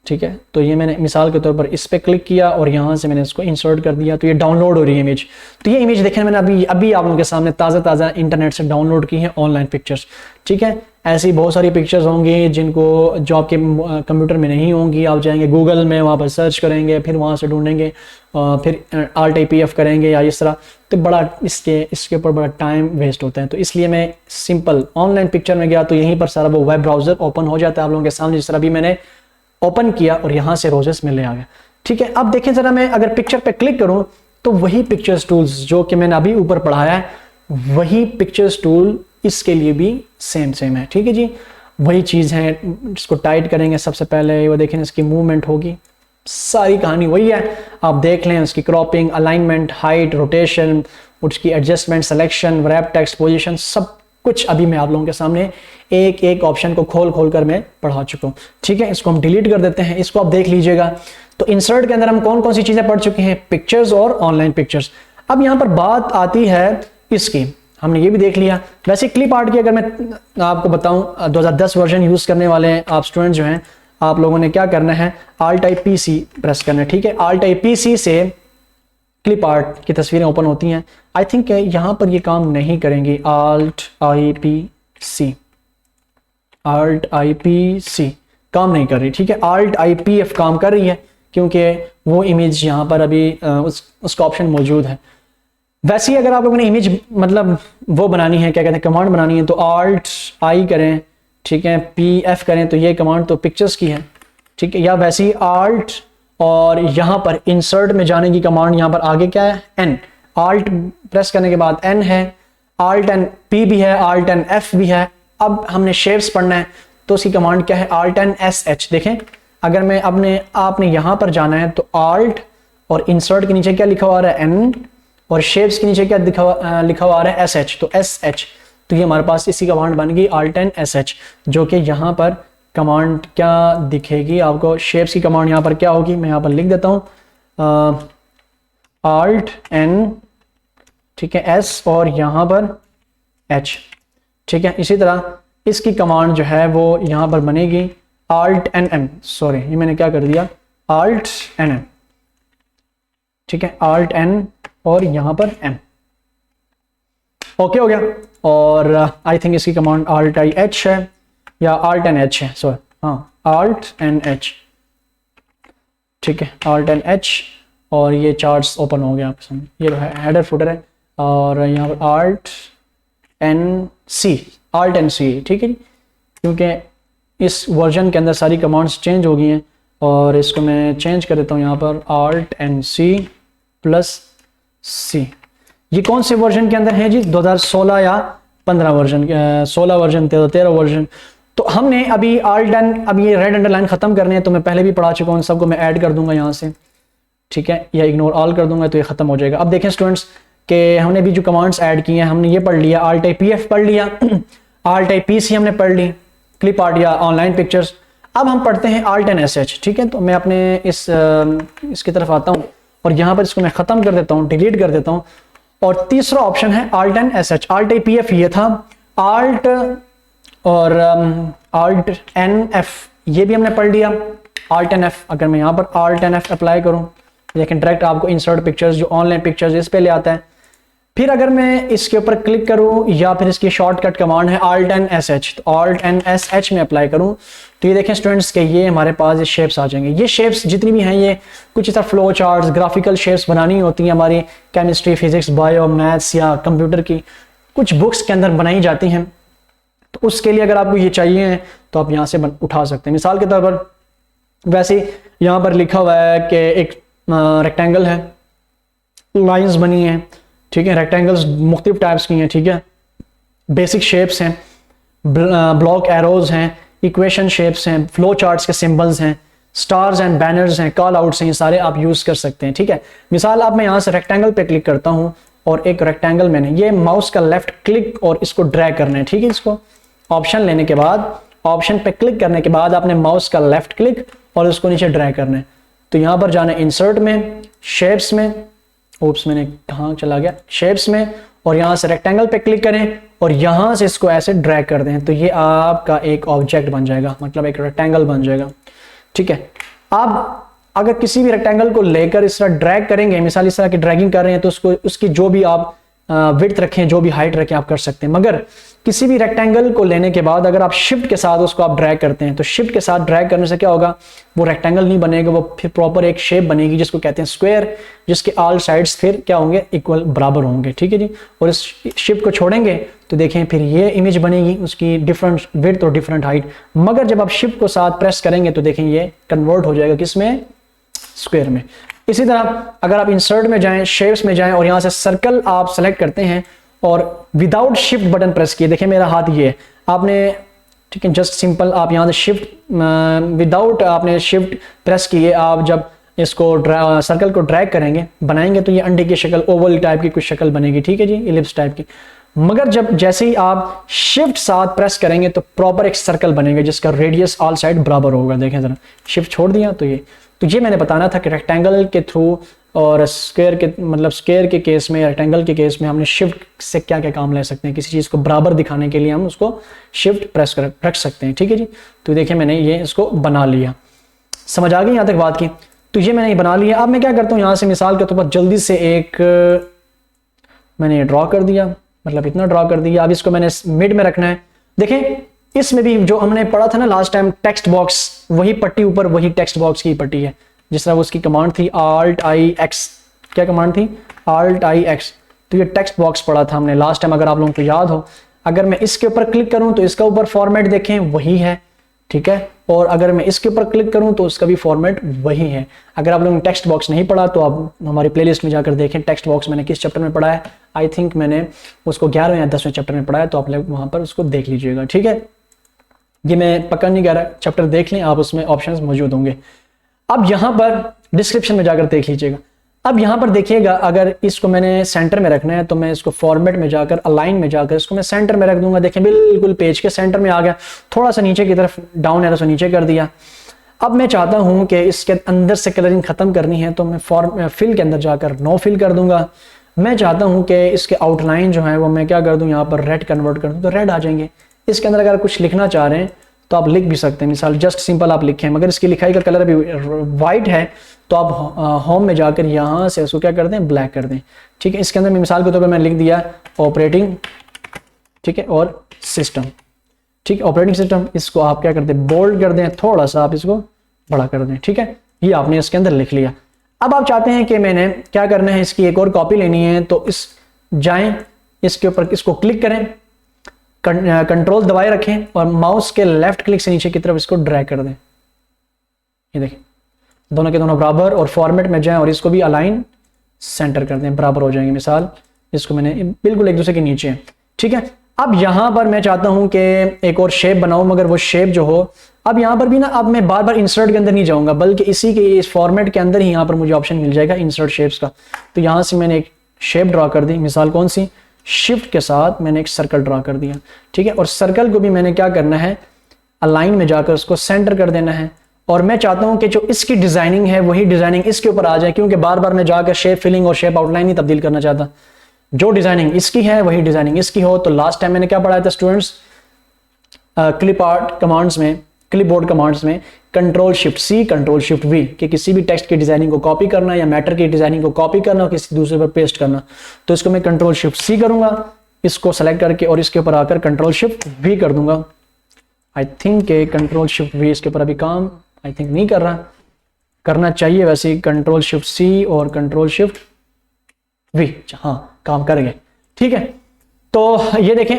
Speaker 1: ठीक है। तो ये मैंने मिसाल के तौर पर इस पर क्लिक किया और यहाँ से मैंने इसको इंसर्ट कर दिया तो ये डाउनलोड हो रही है इमेज। तो ये इमेज देखें मैंने अभी आप लोगों के सामने ताज़ा इंटरनेट से डाउनलोड की है ऑनलाइन पिक्चर्स, ठीक है। ऐसी बहुत सारी पिक्चर्स होंगी जिनको जो आपके कंप्यूटर में नहीं होंगी। आप जाएंगे गूगल में, वहाँ पर सर्च करेंगे, फिर वहाँ से ढूंढेंगे, फिर Alt+F करेंगे या इस तरह, तो बड़ा इसके ऊपर बड़ा टाइम वेस्ट होता है। तो इसलिए मैं सिंपल ऑनलाइन पिक्चर में गया तो यहीं पर सारा वो वेब ब्राउज़र ओपन हो जाता है आप लोगों के सामने, जिस तरह भी मैंने ओपन किया और यहाँ से रोजेस में ले आ गया, ठीक है। अब देखें जरा, मैं अगर पिक्चर पे क्लिक करूँ तो वही पिक्चर्स टूल्स जो कि मैंने अभी ऊपर पढ़ाया है, वही पिक्चर्स टूल इसके लिए भी सेम है, ठीक है जी। वही चीज़ है, इसको टाइट करेंगे सबसे पहले, वो देखें इसकी मूवमेंट होगी, सारी कहानी वही है। आप देख लें उसकी क्रॉपिंग, अलाइनमेंट, हाइट, रोटेशन, उसकी adjustment, selection, wrap text, position, सब कुछ अभी मैं आप लोगों के सामने एक एक ऑप्शन को खोल कर मैं पढ़ा चुका हूँ, ठीक है। इसको हम डिलीट कर देते हैं, इसको आप देख लीजिएगा। तो इंसर्ट के अंदर हम कौन कौन सी चीज़ें पढ़ चुके हैं, पिक्चर्स और ऑनलाइन पिक्चर्स। अब यहाँ पर बात आती है इसकी, हमने ये भी देख लिया। वैसे क्लिप आर्ट की अगर मैं आपको बताऊं 2010 वर्जन यूज़ करने वाले आप स्टूडेंट जो हैं, आप लोगों ने क्या करना है, Alt+PC प्रेस करना है, ठीक है। Alt+PC से क्लिप आर्ट की तस्वीरें ओपन होती हैं। आई थिंक यहाँ पर ये काम नहीं करेंगी, Alt+PC काम नहीं कर रही, ठीक है। Alt+IPF काम कर रही है, क्योंकि वो इमेज यहाँ पर अभी उसका ऑप्शन मौजूद है। वैसे ही अगर आप लोगों ने इमेज मतलब वो बनानी है, क्या कहते हैं, कमांड बनानी है, तो Alt I करें, ठीक है, PF करें, तो ये कमांड तो पिक्चर्स की है, ठीक है। या वैसे ही Alt और यहाँ पर इंसर्ट में जाने की कमांड, यहाँ पर आगे क्या है, N, Alt प्रेस करने के बाद N है, Alt and P भी है, Alt and F भी है। अब हमने शेप्स पढ़ना है तो उसकी कमांड क्या है, Alt and SH। देखें, अगर मैं आपने यहाँ पर जाना है तो Alt और इंसर्ट के नीचे क्या लिखा हुआ है, N, और शेप्स के नीचे क्या लिखा हुआ आ रहा है, SH, तो SH। तो ये हमारे पास इसी कमांड बन गई Alt and SH, जो कि यहाँ पर कमांड क्या दिखेगी आपको, शेप्स की कमांड यहाँ पर क्या होगी, मैं यहाँ पर लिख देता हूँ Alt N, ठीक है, S और यहाँ पर H, ठीक है। इसी तरह इसकी कमांड जो है वो यहाँ पर बनेगी Alt N M, सॉरी ये मैंने क्या कर दिया, Alt N M, ठीक है, Alt N और यहाँ पर M, ओके हो गया। और आई थिंक इसकी कमांड Alt I H है या Alt N H है, सॉरी हाँ Alt N H, ठीक है, Alt N H। और ये चार्ट्स ओपन हो गया आपके सामने, ये है हेडर फुटर है, और यहाँ पर Alt N C, ठीक है जी, क्योंकि इस वर्जन के अंदर सारी कमांड्स चेंज हो गई हैं। और इसको मैं चेंज कर देता हूँ यहाँ पर Alt N C+C। ये कौन से वर्जन के अंदर है जी, 2016 या 15 वर्जन, 16 वर्जन, 13 वर्जन। तो हमने अभी अभी ये रेड अंडरलाइन खत्म करने हैं, तो मैं पहले भी पढ़ा चुका हूँ, सबको मैं ऐड कर दूंगा यहाँ से, ठीक है, या इग्नोर ऑल कर दूंगा तो ये खत्म हो जाएगा। अब देखें स्टूडेंट्स कि हमने भी जो कमांड्स ऐड किए हैं, हमने ये पढ़ लिया, Alt I PF पढ़ लिया, Alt I PC हमने पढ़ ली, क्लिप आर्ट या ऑनलाइन पिक्चर्स। अब हम पढ़ते हैं Alt and SH, ठीक है। तो मैं अपने इसकी तरफ आता हूँ और यहाँ पर इसको मैं ख़त्म कर देता हूँ, डिलीट कर देता हूँ। और तीसरा ऑप्शन है Alt and SH। Alt I PF ये था, Alt और Alt NF ये भी हमने पढ़ लिया, Alt NF। अगर मैं यहाँ पर Alt NF अप्लाई करूँ, लेकिन डायरेक्ट आपको इंसर्ट पिक्चर्स जो ऑनलाइन पिक्चर्स इस पे ले आता है। फिर अगर मैं इसके ऊपर क्लिक करूं या फिर इसकी शॉर्टकट कमांड है Alt and SH, तो Alt and SH में अप्लाई करूं तो ये देखें स्टूडेंट्स के ये हमारे पास ये शेप्स आ जाएंगे। ये शेप्स जितनी भी हैं ये कुछ इस तरह फ्लो चार्ट्स, ग्राफिकल शेप्स बनानी होती हैं हमारी केमिस्ट्री, फिजिक्स, बायो, मैथ्स या कंप्यूटर की कुछ बुक्स के अंदर बनाई जाती हैं। तो उसके लिए अगर आपको ये चाहिए तो आप यहाँ से उठा सकते हैं। मिसाल के तौर पर वैसे यहाँ पर लिखा हुआ है कि एक रेक्टेंगल है, लाइंस बनी है, ठीक है, रेक्टेंगल्स मुख्तलिफ टाइप्स की हैं, ठीक है, बेसिक शेप्स हैं, ब्लॉक एरोज हैं, इक्वेशन शेप्स हैं, फ्लो चार्ट्स के सिंबल्स हैं, स्टार्स एंड बैनर्स हैं, कॉल आउट्स हैं, ये सारे आप यूज़ कर सकते हैं, ठीक है। मिसाल अब मैं यहाँ से रेक्टेंगल पे क्लिक करता हूँ और एक रेक्टेंगल मैंने ये माउस का लेफ्ट क्लिक और इसको ड्रैग करना है, ठीक है। इसको ऑप्शन लेने के बाद, ऑप्शन पे क्लिक करने के बाद आपने माउस का लेफ्ट क्लिक और इसको नीचे ड्रैग करना है। तो यहाँ पर जाना है इंसर्ट में, शेप्स में, ओप्स मैंने कहाँ चला गया, शेप्स में, और यहाँ से रेक्टेंगल पे क्लिक करें और यहाँ से इसको ऐसे ड्रैग कर दें तो ये आपका एक ऑब्जेक्ट बन जाएगा, मतलब एक रेक्टेंगल बन जाएगा, ठीक है। आप अगर किसी भी रेक्टेंगल को लेकर इस तरह ड्रैग करेंगे, मिसाल इस तरह की ड्रैगिंग कर रहे हैं, तो उसको उसकी जो भी आप विड्थ रखें, जो भी हाइट रखें आप कर सकते हैं। मगर किसी भी रेक्टेंगल को लेने के बाद अगर आप शिफ्ट के साथ उसको आप ड्रैग करते हैं तो शिफ्ट के साथ ड्रैग करने से क्या होगा, वो रेक्टेंगल नहीं बनेगा, वो फिर प्रॉपर एक शेप बनेगी जिसको कहते हैं स्क्वायर, जिसके ऑल साइड्स फिर क्या होंगे, इक्वल, बराबर होंगे, ठीक है जी। और इस शिफ्ट को छोड़ेंगे तो देखें फिर ये इमेज बनेगी, उसकी डिफरेंट विड्थ और डिफरेंट हाइट। मगर जब आप शिफ्ट को साथ प्रेस करेंगे तो देखें ये कन्वर्ट हो जाएगा किसमें, स्क्वायर में। इसी तरह अगर आप इंसर्ट में जाएं, शेप्स में जाएं और यहाँ से सर्कल आप सेलेक्ट करते हैं और विदाउट शिफ्ट बटन प्रेस किए, देखिए मेरा हाथ ये है, आपने, ठीक है, जस्ट सिंपल आप यहाँ से शिफ्ट विदाउट आपने शिफ्ट प्रेस किए, आप जब इसको सर्कल को ड्रैग करेंगे, बनाएंगे तो ये अंडे की शक्ल, ओवल टाइप की कुछ शक्ल बनेगी, ठीक है जी, इलिप्स टाइप की। मगर जब जैसे ही आप शिफ्ट साथ प्रेस करेंगे तो प्रॉपर एक सर्कल बनेगा जिसका रेडियस ऑल साइड बराबर होगा। देखें जरा, शिफ्ट छोड़ दिया तो ये मैंने बताना था कि रेक्टेंगल के थ्रू और स्क्वायर के, मतलब स्क्वायर के केस में, रेक्टेंगल के केस में हमने शिफ्ट से क्या क्या काम ले सकते हैं। किसी चीज़ को बराबर दिखाने के लिए हम उसको शिफ्ट प्रेस कर रख सकते हैं, ठीक है जी। तो देखिए मैंने ये इसको बना लिया, समझ आ गई यहाँ तक बात की। तो ये मैंने बना लिया। अब मैं क्या करता हूँ, यहाँ से मिसाल के तौर पर जल्दी से एक मैंने ड्रॉ कर दिया, मतलब इतना ड्रॉ कर दिया। अब इसको मैंने मिड में रखना है। देखें इसमें भी जो हमने पढ़ा था ना लास्ट टाइम, टेक्स्ट बॉक्स, वही पट्टी ऊपर वही टेक्स्ट बॉक्स की पट्टी है। जिस तरह वो उसकी कमांड थी Alt+I+X, क्या कमांड थी? Alt+I+X। तो ये टेक्स्ट बॉक्स पढ़ा था हमने लास्ट टाइम, अगर आप लोगों को याद हो। अगर मैं इसके ऊपर क्लिक करूं तो इसका ऊपर फॉर्मेट देखें वही है, ठीक है, और अगर मैं इसके ऊपर क्लिक करूं तो उसका भी फॉर्मेट वही है। अगर आप लोगों ने टेक्स्ट बॉक्स नहीं पढ़ा तो आप हमारी प्लेलिस्ट में जाकर देखें टेक्स्ट बॉक्स मैंने किस चैप्टर में पढ़ा है। आई थिंक मैंने उसको 11वें या 10वें चैप्टर में पढ़ा है, तो आप लोग वहां पर उसको देख लीजिएगा, ठीक है। ये मैं पक्का नहीं कह रहा, चैप्टर देख लें आप, उसमें ऑप्शंस मौजूद होंगे। अब यहाँ पर डिस्क्रिप्शन में जाकर देख लीजिएगा। अब यहाँ पर देखिएगा, अगर इसको मैंने सेंटर में रखना है तो मैं इसको फॉर्मेट में जाकर अलाइन में जाकर इसको मैं सेंटर में रख दूंगा। देखिए बिल्कुल पेज के सेंटर में आ गया, थोड़ा सा नीचे की तरफ डाउन एरो से नीचे कर दिया। अब मैं चाहता हूं कि इसके अंदर से कलरिंग खत्म करनी है तो मैं फिल के अंदर जाकर नो फिल कर दूंगा। मैं चाहता हूं कि इसके आउटलाइन जो है वो मैं क्या कर दूं, यहाँ पर रेड कन्वर्ट कर दूं तो रेड आ जाएंगे। इसके अंदर अगर कुछ लिखना चाह रहे हैं तो आप लिख भी सकते हैं, मिसाल जस्ट सिंपल आप लिखें, मगर इसकी लिखाई का कलर भी वाइट है तो आप होम में जाकर यहाँ से उसको क्या कर दें, ब्लैक कर दें, ठीक है। इसके अंदर मैं मिसाल के तौर पर मैं लिख दिया ऑपरेटिंग, ठीक है, और सिस्टम, ठीक है, ऑपरेटिंग सिस्टम। इसको आप क्या कर दें, बोल्ड कर दें, थोड़ा सा आप इसको बड़ा कर दें, ठीक है। ये आपने इसके अंदर लिख लिया। अब आप चाहते हैं कि मैंने क्या करना है, इसकी एक और कॉपी लेनी है, तो इस जाएं इसके ऊपर, इसको क्लिक करें, कंट्रोल दबाए रखें और माउस के लेफ्ट क्लिक से नीचे की तरफ इसको ड्रैग कर दें। ये देखिए दोनों के दोनों बराबर, और फॉर्मेट में जाएं और इसको भी अलाइन सेंटर कर दें, बराबर हो जाएंगे। मिसाल इसको मैंने बिल्कुल एक दूसरे के नीचे है, ठीक है। अब यहां पर मैं चाहता हूं कि एक और शेप बनाऊं, मगर वो शेप जो हो, अब यहां पर भी ना, अब मैं बार बार इंसर्ट के अंदर नहीं जाऊंगा, बल्कि इसी के इस फॉर्मेट के अंदर ही यहां पर मुझे ऑप्शन मिल जाएगा इंसर्ट शेप्स का। तो यहां से मैंने एक शेप ड्रॉ कर दी, मिसाल कौन सी, शिफ्ट के साथ मैंने एक सर्कल ड्रॉ कर दिया, ठीक है। और सर्कल को भी मैंने क्या करना है, अलाइन में जाकर उसको सेंटर कर देना है। और मैं चाहता हूं कि जो इसकी डिजाइनिंग है वही डिजाइनिंग इसके ऊपर आ जाए, क्योंकि बार बार मैं जाकर शेप फिलिंग और शेप आउटलाइन नहीं तब्दील करना चाहता। जो डिजाइनिंग इसकी है वही डिजाइनिंग इसकी हो। तो लास्ट टाइम मैंने क्या पढ़ाया था स्टूडेंट्स, क्लिपबोर्ड कमांड्स में Ctrl+Shift+C Ctrl+Shift+V कि किसी भी टेक्स्ट की डिजाइनिंग को कॉपी करना या मैटर की डिजाइनिंग को कॉपी करना और किसी दूसरे पर पेस्ट करना। तो इसको मैं Ctrl+Shift+C करूंगा, इसको सेलेक्ट करके, और इसके ऊपर आकर Ctrl+Shift+V कर दूंगा। आई थिंक Ctrl+Shift+V इसके ऊपर अभी काम आई थिंक नहीं कर रहा, करना चाहिए वैसे। Ctrl+Shift+C और Ctrl+Shift+V, हाँ काम कर गए, ठीक है। तो ये देखें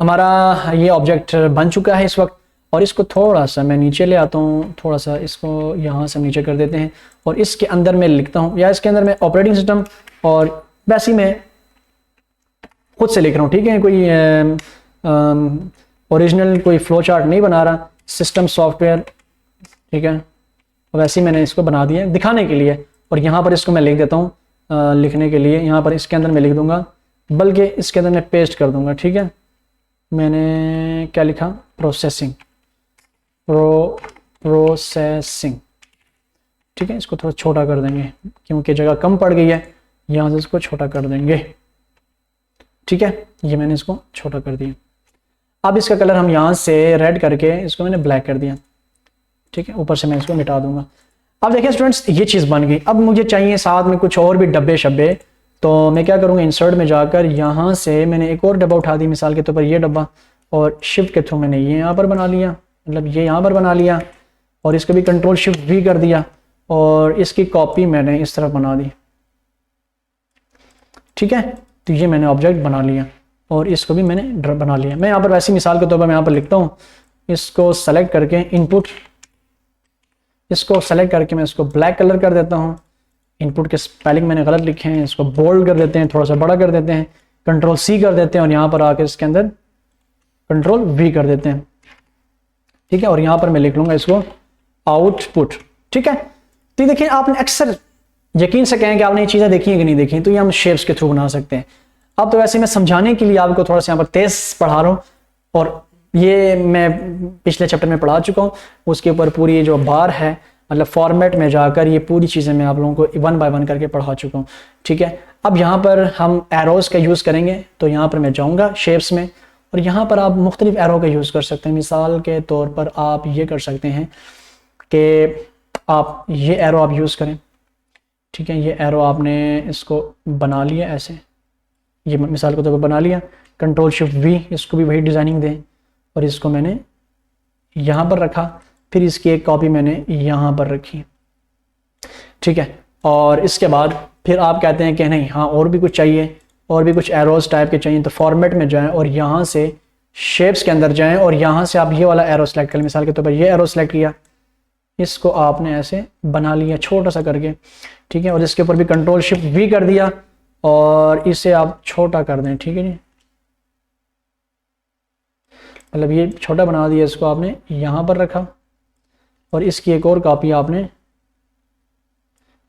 Speaker 1: हमारा ये ऑब्जेक्ट बन चुका है इस वक्त। और इसको थोड़ा सा मैं नीचे ले आता हूँ, थोड़ा सा इसको यहाँ से नीचे कर देते हैं, और इसके अंदर मैं लिखता हूँ, या इसके अंदर मैं ऑपरेटिंग सिस्टम, और वैसे ही मैं खुद से लिख रहा हूँ, ठीक है, कोई ओरिजिनल कोई फ्लो चार्ट नहीं बना रहा, सिस्टम सॉफ्टवेयर, ठीक है। वैसे ही मैंने इसको बना दिया दिखाने के लिए, और यहाँ पर इसको मैं लिख देता हूँ लिखने के लिए, यहाँ पर इसके अंदर मैं लिख दूंगा, बल्कि इसके अंदर मैं पेस्ट कर दूंगा, ठीक है। मैंने क्या लिखा, प्रोसेसिंग, प्रोसेसिंग, ठीक है। इसको थोड़ा छोटा कर देंगे क्योंकि जगह कम पड़ गई है, यहाँ से इसको छोटा कर देंगे, ठीक है। ये मैंने इसको छोटा कर दिया। अब इसका कलर हम यहाँ से रेड करके इसको मैंने ब्लैक कर दिया, ठीक है। ऊपर से मैं इसको मिटा दूंगा। अब देखिए स्टूडेंट्स ये चीज़ बन गई। अब मुझे चाहिए साथ में कुछ और भी डब्बे शब्बे, तो मैं क्या करूँगा, इंसर्ट में जाकर यहाँ से मैंने एक और डब्बा उठा दी, मिसाल के तौर पर ये डब्बा, और शिफ्ट के थ्रू मैंने ये यहाँ पर बना लिया, मतलब ये यहाँ पर बना लिया, और इसको भी Ctrl+Shift+V कर दिया, और इसकी कॉपी मैंने इस तरफ बना दी, ठीक है। तो ये मैंने ऑब्जेक्ट बना लिया, और इसको भी मैंने बना लिया। मैं यहाँ पर वैसी मिसाल के तौर पर मैं यहाँ पर लिखता हूँ, इसको सेलेक्ट करके इनपुट, इसको सेलेक्ट करके मैं इसको ब्लैक कलर कर देता हूँ। इनपुट के स्पेलिंग मैंने गलत लिखे हैं, इसको बोल्ड कर देते हैं, थोड़ा सा बड़ा कर देते हैं, Ctrl+C कर देते हैं, और यहाँ पर आकर इसके अंदर Ctrl+V कर देते हैं, ठीक है। और यहाँ पर मैं लिख लूंगा इसको आउटपुट, ठीक है। तो देखिए आपने अक्सर यकीन से कहें कि आपने ये चीज़ें देखी हैं कि नहीं देखी, तो ये हम शेप्स के थ्रू बना सकते हैं। अब तो वैसे मैं समझाने के लिए आपको थोड़ा सा यहाँ पर तेज पढ़ा रहा हूँ, और ये मैं पिछले चैप्टर में पढ़ा चुका हूँ, उसके ऊपर पूरी जो बार है, मतलब फॉर्मेट में जाकर ये पूरी चीज़ें मैं आप लोगों को 1 बाय 1 करके पढ़ा चुका हूँ, ठीक है। अब यहाँ पर हम एरोज़ का यूज़ करेंगे, तो यहाँ पर मैं जाऊँगा शेप्स में, और यहाँ पर आप मुख्तलिफ एरो का यूज़ कर सकते हैं। मिसाल के तौर पर आप ये कर सकते हैं कि आप ये एरो आप यूज़ करें, ठीक है। ये एरो आपने इसको बना लिया ऐसे, ये मिसाल के तौर पर बना लिया, Ctrl+Shift+V, इसको भी वही डिज़ाइनिंग दें, और इसको मैंने यहाँ पर रखा, फिर इसकी एक कॉपी मैंने यहाँ पर रखी। ठीक है। और इसके बाद फिर आप कहते हैं कि नहीं हाँ और भी कुछ चाहिए, और भी कुछ एरोज टाइप के चाहिए, तो फॉर्मेट में जाएं और यहाँ से शेप्स के अंदर जाएं और यहाँ से आप ये वाला एरो सेलेक्ट करें। मिसाल के तौर पर ये एरो सेलेक्ट किया, इसको आपने ऐसे बना लिया छोटा सा करके, ठीक है। और इसके ऊपर भी कंट्रोल शिफ्ट वी कर दिया और इसे आप छोटा कर दें, ठीक है जी। मतलब ये छोटा बना दिया, इसको आपने यहाँ पर रखा और इसकी एक और कॉपी आपने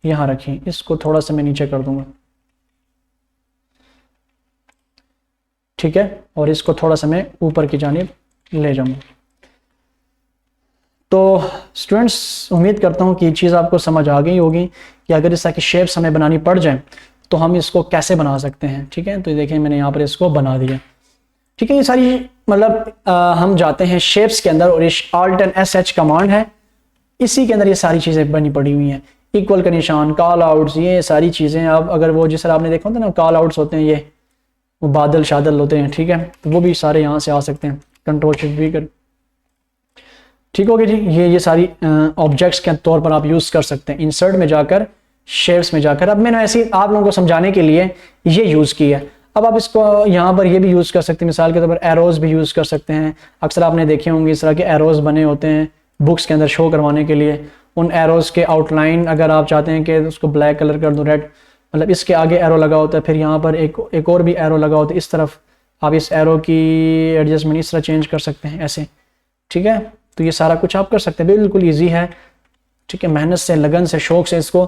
Speaker 1: यहाँ रखी। इसको थोड़ा सा मैं नीचे कर दूंगा, ठीक है। और इसको थोड़ा सा मैं ऊपर की जानिब ले जाऊंगा। तो स्टूडेंट्स उम्मीद करता हूँ कि ये चीज़ आपको समझ आ गई होगी कि अगर इस तरह की शेप्स हमें बनानी पड़ जाए तो हम इसको कैसे बना सकते हैं, ठीक है। तो ये देखें मैंने यहाँ पर इसको बना दिया, ठीक है। ये सारी मतलब हम जाते हैं शेप्स के अंदर और Alt and SH कमांड है, इसी के अंदर ये सारी चीज़ें बनी पड़ी हुई हैं। इक्वल का निशान, कॉल आउट्स, ये सारी चीज़ें। अब अगर वो जिस तरह आपने देखा होता है ना कॉल आउट्स होते हैं, ये वो बादल शादल होते हैं, ठीक है, तो वो भी सारे यहाँ से आ सकते हैं। कंट्रोल शिफ्ट भी कर, ठीक हो गया जी। ये सारी ऑब्जेक्ट्स के तौर पर आप यूज़ कर सकते हैं। इंसर्ट में जाकर शेप्स में जाकर, अब मैंने ऐसे आप लोगों को समझाने के लिए ये यूज़ किया है। अब आप इसको यहाँ पर ये भी यूज़ कर सकते हैं, मिसाल के तौर पर एरोज़ भी यूज़ कर सकते हैं। अक्सर आपने देखे होंगे इस तरह के एरोज़ बने होते हैं बुक्स के अंदर शो करवाने के लिए। उन एरोज़ के आउटलाइन अगर आप चाहते हैं कि उसको ब्लैक कलर कर दो, रेड, मतलब इसके आगे एरो लगा होता है, फिर यहाँ पर एक और भी एरो लगा होता है, इस तरफ आप इस एरो की एडजस्टमेंट इस तरह चेंज कर सकते हैं ऐसे, ठीक है। तो ये सारा कुछ आप कर सकते हैं, बिल्कुल ईजी है, ठीक है। मेहनत से, लगन से, शौक से इसको,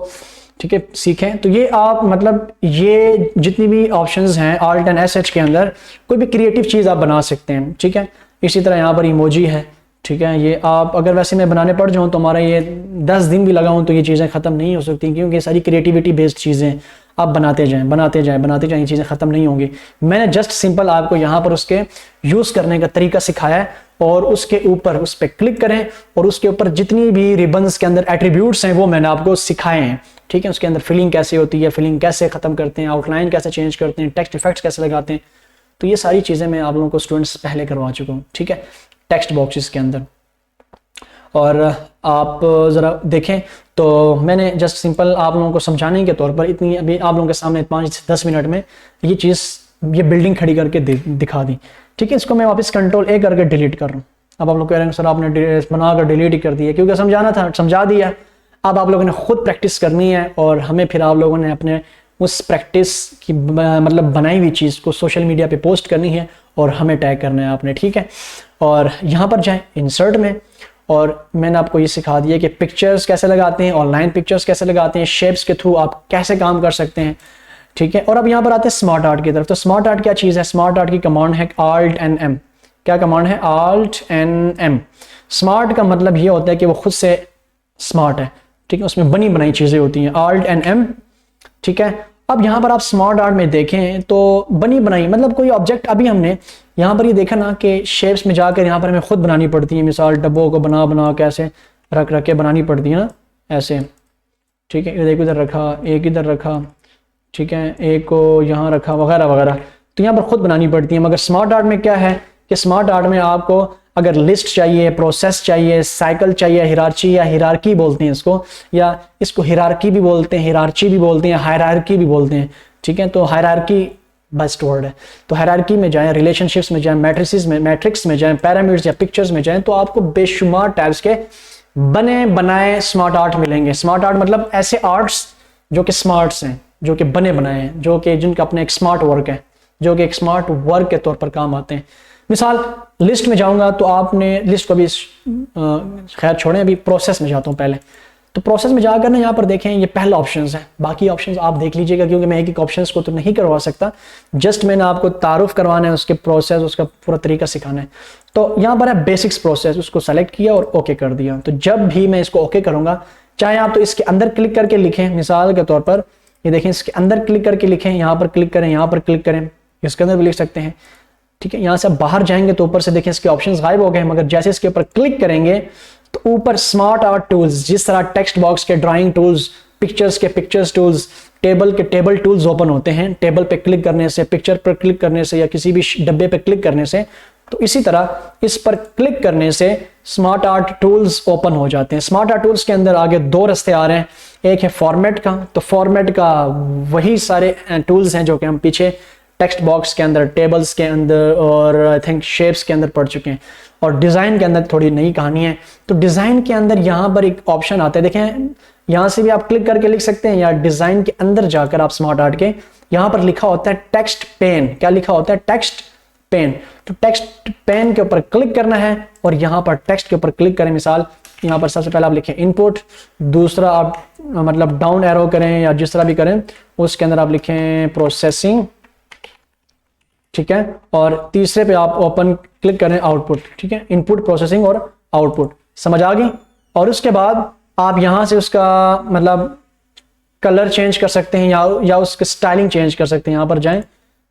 Speaker 1: ठीक है, सीखें। तो ये आप मतलब ये जितनी भी ऑप्शंस हैं Alt and SH के अंदर कोई भी क्रिएटिव चीज़ आप बना सकते हैं, ठीक है। इसी तरह यहाँ पर इमोजी है, ठीक है। ये आप अगर वैसे मैं बनाने पड़ जाऊँ तो हमारा ये 10 दिन भी लगाऊँ तो ये चीज़ें ख़त्म नहीं हो सकती, क्योंकि ये सारी क्रिएटिविटी बेस्ड चीज़ें आप बनाते जाएं बनाते जाएं बनाते जाएं, ये चीज़ें ख़त्म नहीं होंगी। मैंने जस्ट सिंपल आपको यहाँ पर उसके यूज़ करने का तरीका सिखाया है, और उसके ऊपर उस पर क्लिक करें और उसके ऊपर जितनी भी रिबन्स के अंदर एट्रीब्यूट्स हैं वो मैंने आपको सिखाए हैं, ठीक है। उसके अंदर फिलिंग कैसे होती है, फिलिंग कैसे ख़त्म करते हैं, आउटलाइन कैसे चेंज करते हैं, टेक्स्ट इफेक्ट्स कैसे लगाते हैं, तो ये सारी चीज़ें मैं आप लोगों को स्टूडेंट्स पहले करवा चुका हूँ, ठीक है, टेक्स्ट बॉक्सेस के अंदर। और आप ज़रा देखें तो मैंने जस्ट सिंपल आप लोगों को समझाने के तौर पर इतनी अभी आप लोगों के सामने 5 से 10 मिनट में ये चीज़, ये बिल्डिंग खड़ी करके दिखा दी, ठीक है। इसको मैं वापस कंट्रोल A करके डिलीट कर रहा हूँ। अब आप लोग कह रहे हैं सर आपने बनाकर डिलीट ही कर दिया, क्योंकि समझाना था, समझा दिया। अब आप लोगों ने खुद प्रैक्टिस करनी है और हमें फिर आप लोगों ने अपने उस प्रैक्टिस की मतलब बनाई हुई चीज़ को सोशल मीडिया पे पोस्ट करनी है और हमें टैग करना है आपने, ठीक है। और यहाँ पर जाएं इंसर्ट में, और मैंने आपको ये सिखा दिया कि पिक्चर्स कैसे लगाते हैं, ऑनलाइन पिक्चर्स कैसे लगाते हैं, शेप्स के थ्रू आप कैसे काम कर सकते हैं, ठीक है। और अब यहाँ पर आते हैं स्मार्ट आर्ट की तरफ। तो स्मार्ट आर्ट क्या चीज़ है? स्मार्ट आर्ट की कमांड है Alt and M। क्या कमांड है? Alt and M। स्मार्ट का मतलब ये होता है कि वो खुद से स्मार्ट है, ठीक है, उसमें बनी बनाई चीज़ें होती हैं, Alt and M, ठीक है। अब यहाँ पर आप स्मार्ट आर्ट में देखें तो बनी बनाई मतलब कोई ऑब्जेक्ट, अभी हमने यहाँ पर ये देखा ना कि शेप्स में जाकर यहाँ पर हमें खुद बनानी पड़ती है। मिसाल डब्बों को बना कैसे रख के बनानी पड़ती है ना, ऐसे, ठीक है। एक इधर रखा, एक इधर रखा, ठीक है, एक को यहाँ रखा, वगैरह वगैरह, तो यहाँ पर खुद बनानी पड़ती है। मगर स्मार्ट आर्ट में क्या है कि स्मार्ट आर्ट में आपको अगर लिस्ट चाहिए, प्रोसेस चाहिए, साइकिल चाहिए, हिरार्ची या हिरार्की बोलते हैं इसको, या इसको हिरार्की भी बोलते हैं, हिरार्ची भी बोलते हैं, हायरार्की भी बोलते हैं, ठीक है। तो हायरार्की बेस्ट वर्ड है। तो हायरार्की में जाएं, रिलेशनशिप्स में जाएं, मैट्रिक्स में जाएं, पैरामिड्स या पिक्चर्स में जाएं, तो आपको बेशुमार टाइप्स के बने बनाए स्मार्ट आर्ट मिलेंगे। स्मार्ट आर्ट मतलब ऐसे आर्ट्स जो कि स्मार्ट्स हैं, जो कि बने बनाए हैं, जो कि जिनका अपने एक स्मार्ट वर्क है, जो कि एक स्मार्ट वर्क के तौर पर काम आते हैं। मिसाल लिस्ट में जाऊंगा तो आपने लिस्ट को भी खैर छोड़ें, अभी प्रोसेस में जाता हूं पहले। तो प्रोसेस में जाकर ना यहाँ पर देखें ये पहला ऑप्शंस है, बाकी ऑप्शंस आप देख लीजिएगा, क्योंकि मैं एक ऑप्शंस को तो नहीं करवा सकता, जस्ट मैंने आपको तारुफ करवाना है, उसके प्रोसेस, उसका पूरा तरीका सिखाना है। तो यहाँ पर है बेसिक्स प्रोसेस, उसको सेलेक्ट किया और ओके कर दिया। तो जब भी मैं इसको ओके करूंगा, चाहे आप तो इसके अंदर क्लिक करके लिखें, मिसाल के तौर पर ये देखें, इसके अंदर क्लिक करके लिखें, यहाँ पर क्लिक करें, यहाँ पर क्लिक करें, इसके अंदर भी लिख सकते हैं, ठीक है। यहाँ से आप बाहर जाएंगे तो ऊपर से देखें इसके ऑप्शंस गायब हो गए, मगर जैसे इसके ऊपर क्लिक करेंगे तो ऊपर स्मार्ट आर्ट टूल्स, जिस तरह टेक्स्ट बॉक्स के ड्राइंग टूल्स, पिक्चर्स के पिक्चर्स टूल्स, टेबल के टेबल टूल्स ओपन होते हैं। टेबल पे क्लिक करने से, पिक्चर पर क्लिक करने से या किसी भी डब्बे पे क्लिक करने से तो इसी तरह इस पर क्लिक करने से स्मार्ट आर्ट टूल्स ओपन हो जाते हैं। स्मार्ट आर्ट टूल्स के अंदर आगे दो रास्ते आ रहे हैं, एक है फॉर्मेट का, तो फॉर्मेट का वही सारे टूल्स हैं जो कि हम पीछे टेक्स्ट बॉक्स के अंदर, टेबल्स के अंदर और आई थिंक शेप्स के अंदर पढ़ चुके हैं। और डिज़ाइन के अंदर थोड़ी नई कहानी है। तो डिज़ाइन के अंदर यहाँ पर एक ऑप्शन आता है, देखें यहाँ से भी आप क्लिक करके लिख सकते हैं, या डिज़ाइन के अंदर जाकर आप स्मार्ट आर्ट के यहाँ पर लिखा होता है टेक्स्ट पेन। क्या लिखा होता है? Text pen. तो टेक्स्ट पेन के ऊपर क्लिक करना है और यहाँ पर टेक्स्ट के ऊपर क्लिक करें। मिसाल यहाँ पर सबसे पहले आप लिखें इनपुट, दूसरा आप मतलब डाउन एरो करें या जिस तरह भी करें, उसके अंदर आप लिखें प्रोसेसिंग, ठीक है, और तीसरे पे आप ओपन क्लिक करें आउटपुट, ठीक है, इनपुट, प्रोसेसिंग और आउटपुट। समझ आ गई? और उसके बाद आप यहाँ से उसका मतलब कलर चेंज कर सकते हैं या उसकी स्टाइलिंग चेंज कर सकते हैं। यहाँ पर जाएं,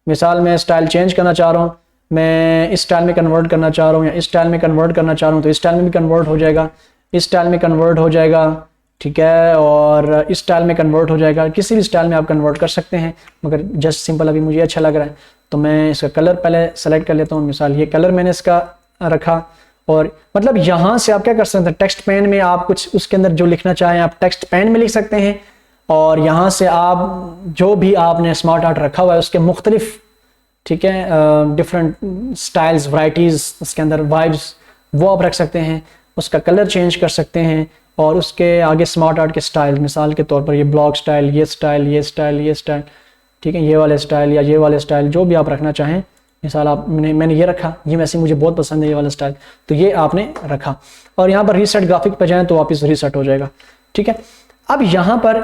Speaker 1: मिसाल मैं स्टाइल चेंज करना चाह रहा हूँ, मैं इस स्टाइल में कन्वर्ट करना चाह रहा हूँ या इस स्टाइल में कन्वर्ट करना चाह रहा हूँ, तो इस स्टाइल में भी कन्वर्ट हो जाएगा, इस स्टाइल में कन्वर्ट हो जाएगा, ठीक है, और इस स्टाइल में कन्वर्ट हो जाएगा। किसी भी स्टाइल में आप कन्वर्ट कर सकते हैं, मगर जस्ट सिंपल अभी मुझे अच्छा लग रहा है तो मैं इसका कलर पहले सेलेक्ट कर लेता हूँ। मिसाल ये कलर मैंने इसका रखा, और मतलब यहाँ से आप क्या कर सकते हैं, टेक्स्ट पेन में आप कुछ उसके अंदर जो लिखना चाहें आप टेक्स्ट पेन में लिख सकते हैं, और यहाँ से आप जो भी आपने स्मार्ट आर्ट रखा हुआ है उसके मुख्तलिफ, ठीक है, डिफरेंट स्टाइल्स, वैराइटीज़, उसके अंदर वाइब्स, वो आप रख सकते हैं, उसका कलर चेंज कर सकते हैं, और उसके आगे स्मार्ट आर्ट के स्टाइल, मिसाल के तौर पर ये ब्लॉक स्टाइल, ये स्टाइल, ये स्टाइल, ये स्टाइल, ठीक है, ये वाले स्टाइल या ये वाले स्टाइल, जो भी आप रखना चाहें। मिसाल आप मैंने ये रखा, ये वैसे मुझे बहुत पसंद है ये वाला स्टाइल, तो ये आपने रखा, और यहाँ पर रीसेट ग्राफिक पे जाएं तो वापस रीसेट हो जाएगा, ठीक है। अब यहाँ पर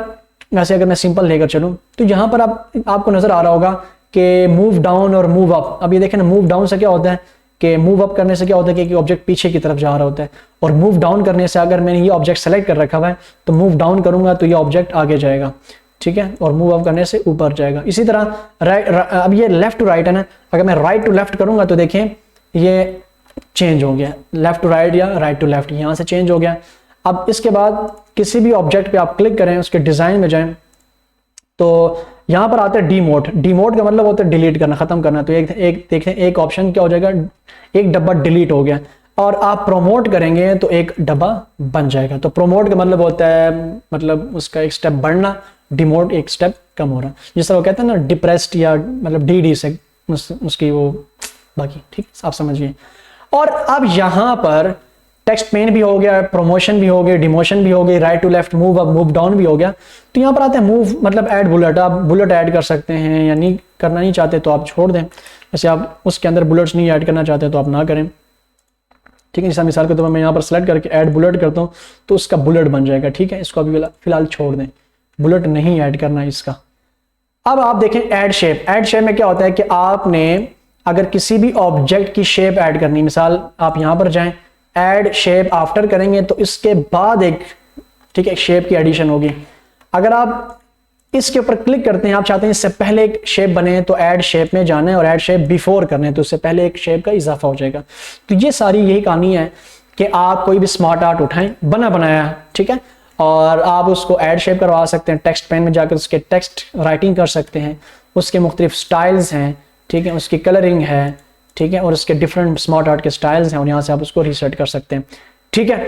Speaker 1: वैसे अगर मैं सिंपल लेकर चलूँ तो यहाँ पर आपको नज़र आ रहा होगा कि मूव डाउन और मूव अप। अब ये देखें ना, मूव डाउन से क्या होता है कि मूव अप करने से क्या होता है कि ऑब्जेक्ट पीछे की तरफ जा रहा होता है, और मूव डाउन करने से अगर मैंने ये ऑब्जेक्ट सेलेक्ट कर रखा हुआ है तो मूव डाउन करूंगा तो ये ऑब्जेक्ट आगे जाएगा, ठीक है, और मूव अप करने से ऊपर जाएगा। इसी तरह अब ये लेफ्ट टू राइट है ना, अगर मैं राइट टू लेफ्ट करूंगा तो देखें ये चेंज हो गया, लेफ्ट टू राइट या राइट टू लेफ्ट, यहाँ से चेंज हो गया। अब इसके बाद किसी भी ऑब्जेक्ट पे आप क्लिक करें, उसके डिज़ाइन में जाएं, तो यहाँ पर आता है डीमोड। डीमोड का मतलब होता है डिलीट करना, खत्म करना। तो एक देखें, एक ऑप्शन क्या हो जाएगा, एक डब्बा डिलीट हो गया, और आप प्रोमोट करेंगे तो एक डब्बा बन जाएगा। तो प्रोमोट का मतलब होता है मतलब उसका एक स्टेप बढ़ना, डिमोड एक स्टेप कम हो रहा, जिस तरह वो कहते हैं ना डिप्रेस्ड या मतलब डी से उसकी वो बाकी, ठीक है, आप समझिए। और अब यहाँ पर टेक्स्ट पेन भी हो गया, प्रमोशन भी हो गया, डिमोशन भी हो गई, right to left, move up, move down भी हो गया। तो यहाँ पर आते हैं मूव, मतलब ऐड बुलेट। आप बुलेट ऐड कर सकते हैं, या नहीं करना नहीं चाहते तो आप छोड़ दें। जैसे आप उसके अंदर बुलेट्स नहीं ऐड करना चाहते तो आप ना करें, ठीक है। जैसा मिसाल के तौर पर मैं यहाँ पर सेलेक्ट करके ऐड बुलेट करता हूँ तो उसका बुलेट बन जाएगा, ठीक है। इसको अभी फिलहाल छोड़ दें, बुलेट नहीं ऐड करना इसका। अब आप देखें ऐड शेप। ऐड शेप में क्या होता है कि आपने अगर किसी भी ऑब्जेक्ट की शेप ऐड करनी, मिसाल आप यहाँ पर जाएं, ऐड शेप आफ्टर करेंगे तो इसके बाद एक, ठीक है, शेप की एडिशन होगी। अगर आप इसके ऊपर क्लिक करते हैं, आप चाहते हैं इससे पहले एक शेप बने तो ऐड शेप में जाना है, और ऐड शेप बिफोर करने तो उससे पहले एक शेप का इजाफा हो जाएगा। तो ये सारी यही कहानी है कि आप कोई भी स्मार्ट आर्ट उठाएं, बना बनाया, ठीक है, और आप उसको ऐड शेप करवा सकते हैं। टेक्स्ट पेन में जाकर उसके टेक्स्ट राइटिंग कर सकते हैं, उसके मुख्तलिफ स्टाइल्स हैं, ठीक है, उसकी कलरिंग है, ठीक है, और उसके डिफरेंट स्मार्ट आर्ट के स्टाइल्स हैं, और यहाँ से आप उसको रीसेट कर सकते हैं, ठीक है।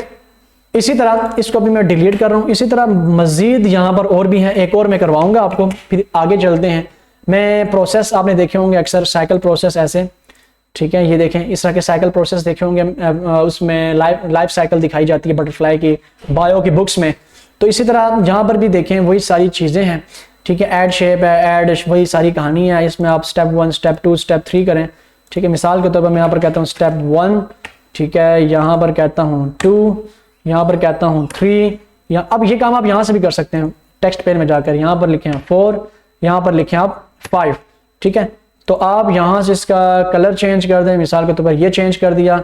Speaker 1: इसी तरह इसको भी मैं डिलीट कर रहा हूँ। इसी तरह मजीद यहाँ पर और भी हैं, एक और मैं करवाऊंगा आपको, फिर आगे चलते हैं। मैं प्रोसेस आपने देखे होंगे अक्सर, साइकिल प्रोसेस ऐसे, ठीक है, ये देखें इस तरह के साइकिल प्रोसेस देखे होंगे, उसमें लाइफ साइकिल दिखाई जाती है बटरफ्लाई की, बायो की बुक्स में। तो इसी तरह यहाँ पर भी देखें वही सारी चीज़ें हैं, ठीक है। ऐड शेप है, ऐड वही सारी कहानी है, इसमें आप स्टेप 1, स्टेप 2, स्टेप 3 करें, ठीक है। मिसाल के तौर पर मैं यहाँ पर कहता हूँ स्टेप 1, ठीक है, यहाँ पर कहता हूँ 2, यहाँ पर कहता हूँ 3, या अब ये काम आप यहाँ से भी कर सकते हैं, टेक्स्ट पेन में जाकर यहाँ पर लिखें 4, यहाँ पर लिखें आप 5, ठीक है। तो आप यहाँ से इसका कलर चेंज कर दें, मिसाल के तौर पर ये चेंज कर दिया,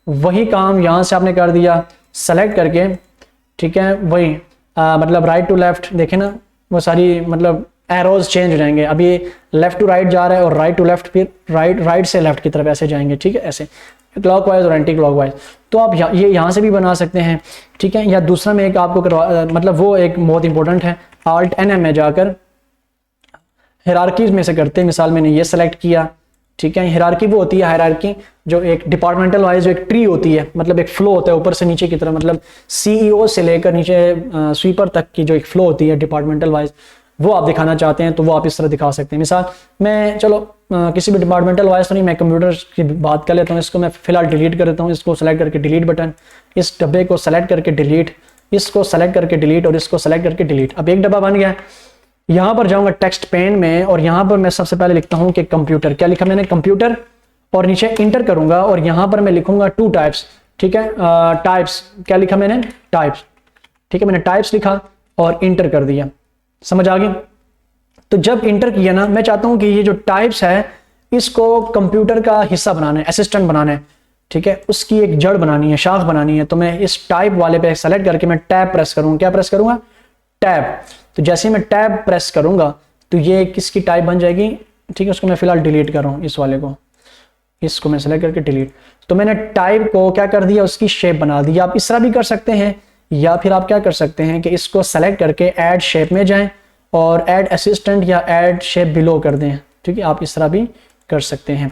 Speaker 1: वही काम यहाँ से आपने कर दिया सेलेक्ट करके, ठीक है, वही मतलब राइट टू लेफ्ट, देखें ना वो सारी मतलब एरोज चेंज हो जाएंगे। अभी लेफ्ट टू राइट जा रहा है और राइट टू लेफ्ट, फिर राइट से लेफ्ट की तरफ ऐसे जाएंगे, ठीक है, ऐसे क्लॉकवाइज और एंटी क्लॉकवाइज। तो आप ये यहाँ से भी बना सकते हैं, ठीक है। या दूसरा में एक आपको मतलब वो एक बहुत इंपॉर्टेंट है, Alt NM में जाकर हायरार्कीज में से करते हैं। मिसाल मैंने ये सेलेक्ट किया ठीक है। हायरार्की वो होती है, हायरार्की जो एक डिपार्टमेंटल वाइज जो एक ट्री होती है, मतलब एक फ्लो होता है ऊपर से नीचे की तरफ, मतलब सीईओ से लेकर नीचे स्वीपर तक की जो एक फ्लो होती है डिपार्टमेंटल वाइज, वो आप दिखाना चाहते हैं तो वो आप इस तरह दिखा सकते हैं। मिसाल मैं चलो किसी भी डिपार्टमेंटल वाइज तो नहीं, मैं कंप्यूटर की बात कर लेता हूँ। इसको मैं फिलहाल डिलीट कर देता हूँ, इसको सेलेक्ट करके डिलीट बटन, इस डब्बे को सेलेक्ट करके डिलीट, इसको सेलेक्ट करके डिलीट और इसको सेलेक्ट करके डिलीट। अब एक डब्बा बन गया। यहाँ पर जाऊँगा टेक्स्ट पेन में और यहाँ पर मैं सबसे पहले लिखता हूँ कि कंप्यूटर, क्या लिखा मैंने, कंप्यूटर, और नीचे इंटर करूँगा और यहाँ पर मैं लिखूँगा 2 टाइप्स, ठीक है। टाइप्स क्या लिखा मैंने, टाइप्स, ठीक है। मैंने टाइप्स लिखा और इंटर कर दिया, समझ आ गई। तो जब इंटर किया ना, मैं चाहता हूं कि ये जो टाइप्स है इसको कंप्यूटर का हिस्सा बनाना है, असिस्टेंट बनाना है, ठीक है। उसकी एक जड़ बनानी है, शाख बनानी है। तो मैं इस टाइप वाले पे सेलेक्ट करके मैं टैब प्रेस करूंगा, क्या प्रेस करूंगा, टैब। तो जैसे ही मैं टैब प्रेस करूंगा तो ये किसकी टाइप बन जाएगी, ठीक है। उसको मैं फिलहाल डिलीट कर रहा हूं, इस वाले को, इसको मैं सेलेक्ट करके डिलीट। तो मैंने टाइप को क्या कर दिया, उसकी शेप बना दी। आप इस तरह भी कर सकते हैं, या फिर आप क्या कर सकते हैं कि इसको सेलेक्ट करके ऐड शेप में जाएं और ऐड असिस्टेंट या ऐड शेप बिलो कर दें, ठीक है। आप इस तरह भी कर सकते हैं,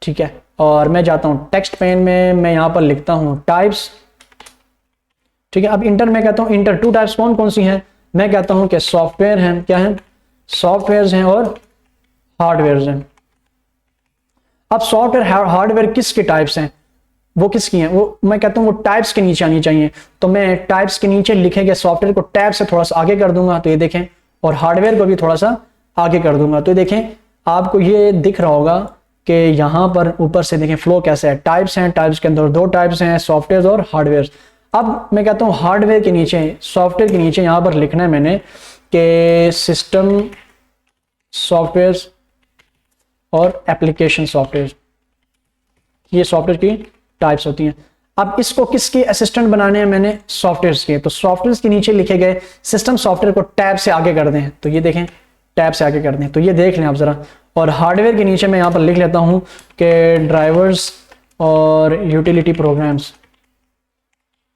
Speaker 1: ठीक है। और मैं जाता हूं टेक्स्ट पेन में, मैं यहां पर लिखता हूं टाइप्स, ठीक है। अब इंटर में कहता हूं इंटर, 2 टाइप्स कौन कौन सी हैं, मैं कहता हूं कि सॉफ्टवेयर हैं, क्या है, सॉफ्टवेयर हैं और हार्डवेयर हैं। अब सॉफ्टवेयर हार्डवेयर किसके टाइप्स हैं, वो किसकी हैं, वो मैं कहता हूँ वो टाइप्स के नीचे आनी चाहिए। तो मैं टाइप्स के नीचे लिखेंगे सॉफ्टवेयर को टैब से थोड़ा सा आगे कर दूंगा, तो ये देखें, और हार्डवेयर को भी थोड़ा सा आगे कर दूंगा। तो देखें आपको ये दिख रहा होगा कि यहाँ पर ऊपर से देखें फ्लो कैसे है, टाइप्स हैं, टाइप्स के अंदर 2 टाइप्स हैं, सॉफ्टवेयर और हार्डवेयर। अब मैं कहता हूँ हार्डवेयर के नीचे, सॉफ्टवेयर के नीचे यहाँ पर लिखना है मैंने कि सिस्टम सॉफ्टवेयर और एप्लीकेशन सॉफ्टवेयर, ये सॉफ्टवेयर की टाइप्स होती हैं। अब इसको किसके असिस्टेंट बनाने हैं मैंने, सॉफ्टवेयर्स के। तो सॉफ्टवेयर्स के नीचे लिखे गए सिस्टम सॉफ्टवेयर को टैब से आगे कर दें, तो ये देखें टैब से आगे कर दें, तो ये देख लें आप जरा। और हार्डवेयर के नीचे मैं यहाँ पर लिख लेता हूँ कि ड्राइवर्स और यूटिलिटी प्रोग्राम्स,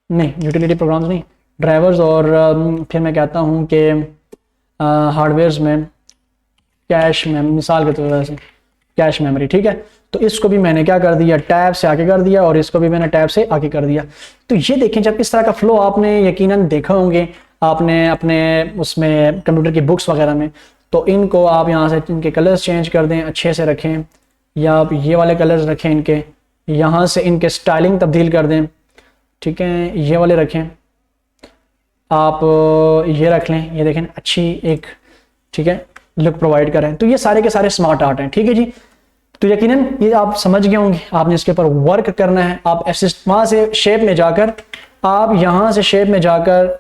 Speaker 1: नहीं यूटिलिटी प्रोग्राम्स नहीं, ड्राइवर्स, और फिर मैं कहता हूँ कि हार्डवेयर्स में कैश में, मिसाल के तौर पर कैश मेमोरी, ठीक है। तो इसको भी मैंने क्या कर दिया, टैब से आगे कर दिया, और इसको भी मैंने टैब से आगे कर दिया। तो ये देखें, जब इस तरह का फ्लो आपने यकीनन देखा होंगे आपने अपने उसमें कंप्यूटर की बुक्स वगैरह में, तो इनको आप यहाँ से इनके कलर्स चेंज कर दें, अच्छे से रखें, या आप ये वाले कलर्स रखें इनके, यहाँ से इनके स्टाइलिंग तब्दील कर दें, ठीक है, ये वाले रखें आप, ये रख लें, ये देखें अच्छी एक, ठीक है, लुक प्रोवाइड करें। तो ये सारे के सारे स्मार्ट आर्ट हैं, ठीक है जी। तो यकीनन ये आप समझ गए होंगे, आपने इसके ऊपर वर्क करना है। आप असिस्ट वहाँ से शेप में जाकर, आप यहाँ से शेप में जाकर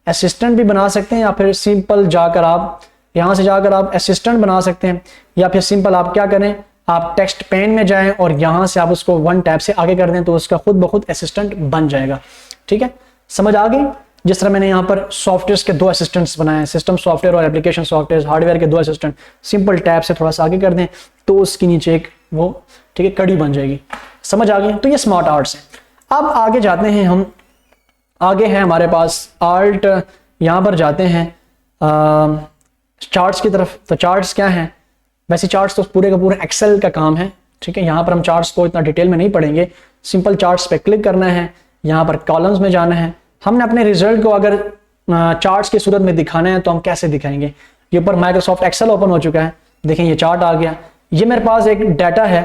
Speaker 1: असिस्टेंट भी बना सकते हैं, या फिर सिंपल जाकर आप यहाँ से जाकर आप असिस्टेंट बना सकते हैं, या फिर सिंपल आप क्या करें, आप टेक्स्ट पेन में जाएं और यहाँ से आप उसको 1 टैब से आगे कर दें, तो उसका खुद ब खुद असिस्टेंट बन जाएगा, ठीक है। समझ आ गई। जिस तरह मैंने यहाँ पर सॉफ्टवेयर के 2 असिस्टेंट्स बनाए हैं, सिस्टम सॉफ्टवेयर और एप्लीकेशन सॉफ्टवेयर, हार्डवेयर के 2 असिस्टेंट, सिंपल टैब से थोड़ा सा आगे कर दें तो उसके नीचे एक वो, ठीक है, कड़ी बन जाएगी। समझ आ गई। तो ये स्मार्ट आर्ट्स हैं। अब आगे जाते हैं हम, आगे है हमारे पास आर्ट, यहाँ पर जाते हैं चार्ट्स की तरफ। तो चार्ट्स क्या हैं, वैसे चार्ट्स तो पूरे का पूरा एक्सेल का काम है, ठीक है। यहाँ पर हम चार्ट्स को इतना डिटेल में नहीं पढ़ेंगे, सिंपल चार्ट्स पे क्लिक करना है, यहाँ पर कॉलम्स में जाना है। हमने अपने रिजल्ट को अगर चार्ट्स की सूरत में दिखाना है तो हम कैसे दिखाएंगे। ये ऊपर माइक्रोसॉफ्ट एक्सेल ओपन हो चुका है, देखें ये चार्ट आ गया। ये मेरे पास एक डाटा है,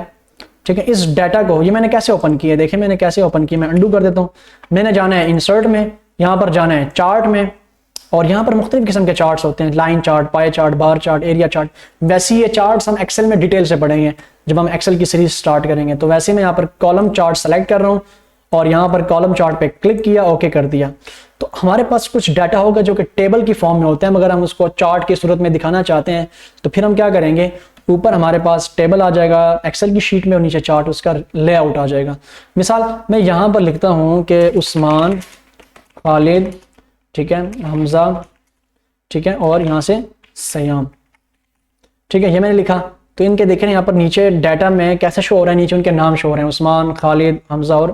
Speaker 1: ठीक है। इस डाटा को ये मैंने कैसे ओपन किया, देखें मैंने कैसे ओपन किया, मैं अंडू कर देता हूँ। मैंने जाना है इंसर्ट में, यहाँ पर जाना है चार्ट में, और यहाँ पर मुख्तलिफ किस्म के चार्ट्स होते हैं, line chart, pie chart, bar chart, area chart. वैसे ये चार्ट्स हम एक्सेल में डिटेल से पढ़ेंगे जब हम एक्सेल की सीरीज स्टार्ट करेंगे। तो वैसे मैं यहाँ पर कॉलम चार्ट सेलेक्ट कर रहा हूँ और यहाँ पर कॉलम चार्ट पे क्लिक किया, ओके कर दिया। तो हमारे पास कुछ डाटा होगा जो कि टेबल की फॉर्म में होता है, मगर हम उसको चार्ट की सूरत में दिखाना चाहते हैं तो फिर हम क्या करेंगे, ऊपर हमारे पास टेबल आ जाएगा एक्सेल की शीट में और नीचे चार्ट उसका लेआउट आ जाएगा। मिसाल मैं यहाँ पर लिखता हूँ कि उस्मान, खालिद, ठीक है, हमजा, ठीक है, और यहाँ से सयाम, ठीक है, ये मैंने लिखा। तो इनके देखें यहाँ पर नीचे डाटा में कैसे शो हो रहा है, नीचे उनके नाम शो हो रहे हैं, उस्मान, खालिद, हमजा, और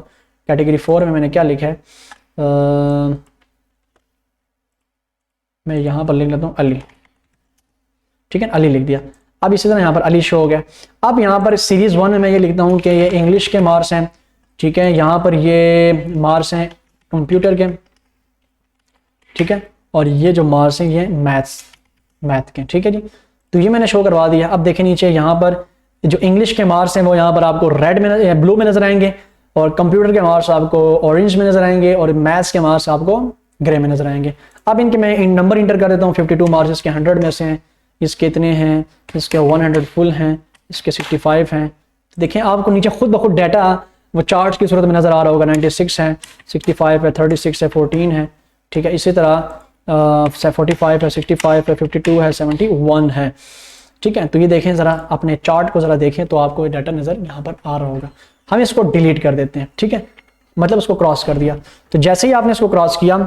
Speaker 1: कैटेगरी 4 में मैंने क्या लिखा है, मैं यहाँ पर लिख लेता हूँ अली, ठीक है, अली लिख दिया। अब इसी तरह यहाँ पर अली शो हो गया। अब यहाँ पर सीरीज 1 में मैं ये लिखता हूँ कि ये इंग्लिश के मार्क्स हैं, ठीक है, यहाँ पर ये मार्क्स हैं कंप्यूटर के, ठीक है, और ये जो मार्क्स हैं ये मैथ के, ठीक है जी। तो ये मैंने शो करवा दिया। अब देखें नीचे यहाँ पर जो इंग्लिश के मार्क्स हैं वो यहाँ पर आपको रेड में ब्लू में नजर आएंगे, और कंप्यूटर के मार्क्स आपको ऑरेंज में नजर आएंगे, और मैथ्स के मार्क्स आपको ग्रे में नजर आएंगे। अब इनके मैं नंबर इंटर कर देता हूँ। 52 मार्क्स इसके 100 में से हैं, इसके इतने हैं, इसके 100 फुल हैं, इसके 65 हैं। तो देखें आपको नीचे खुद ब खुद डाटा वो चार्ट की सूरत में नजर आ रहा होगा। 96 है, 65 है, 36 है, 14 है, ठीक है, इसी तरह 45 है, 65 है, 52 है, 71 है, ठीक है। तो ये देखें ज़रा, अपने चार्ट को ज़रा देखें तो आपको ये डाटा नज़र यहाँ पर आ रहा होगा। हम इसको डिलीट कर देते हैं, ठीक है, मतलब उसको क्रॉस कर दिया। तो जैसे ही आपने इसको क्रॉस किया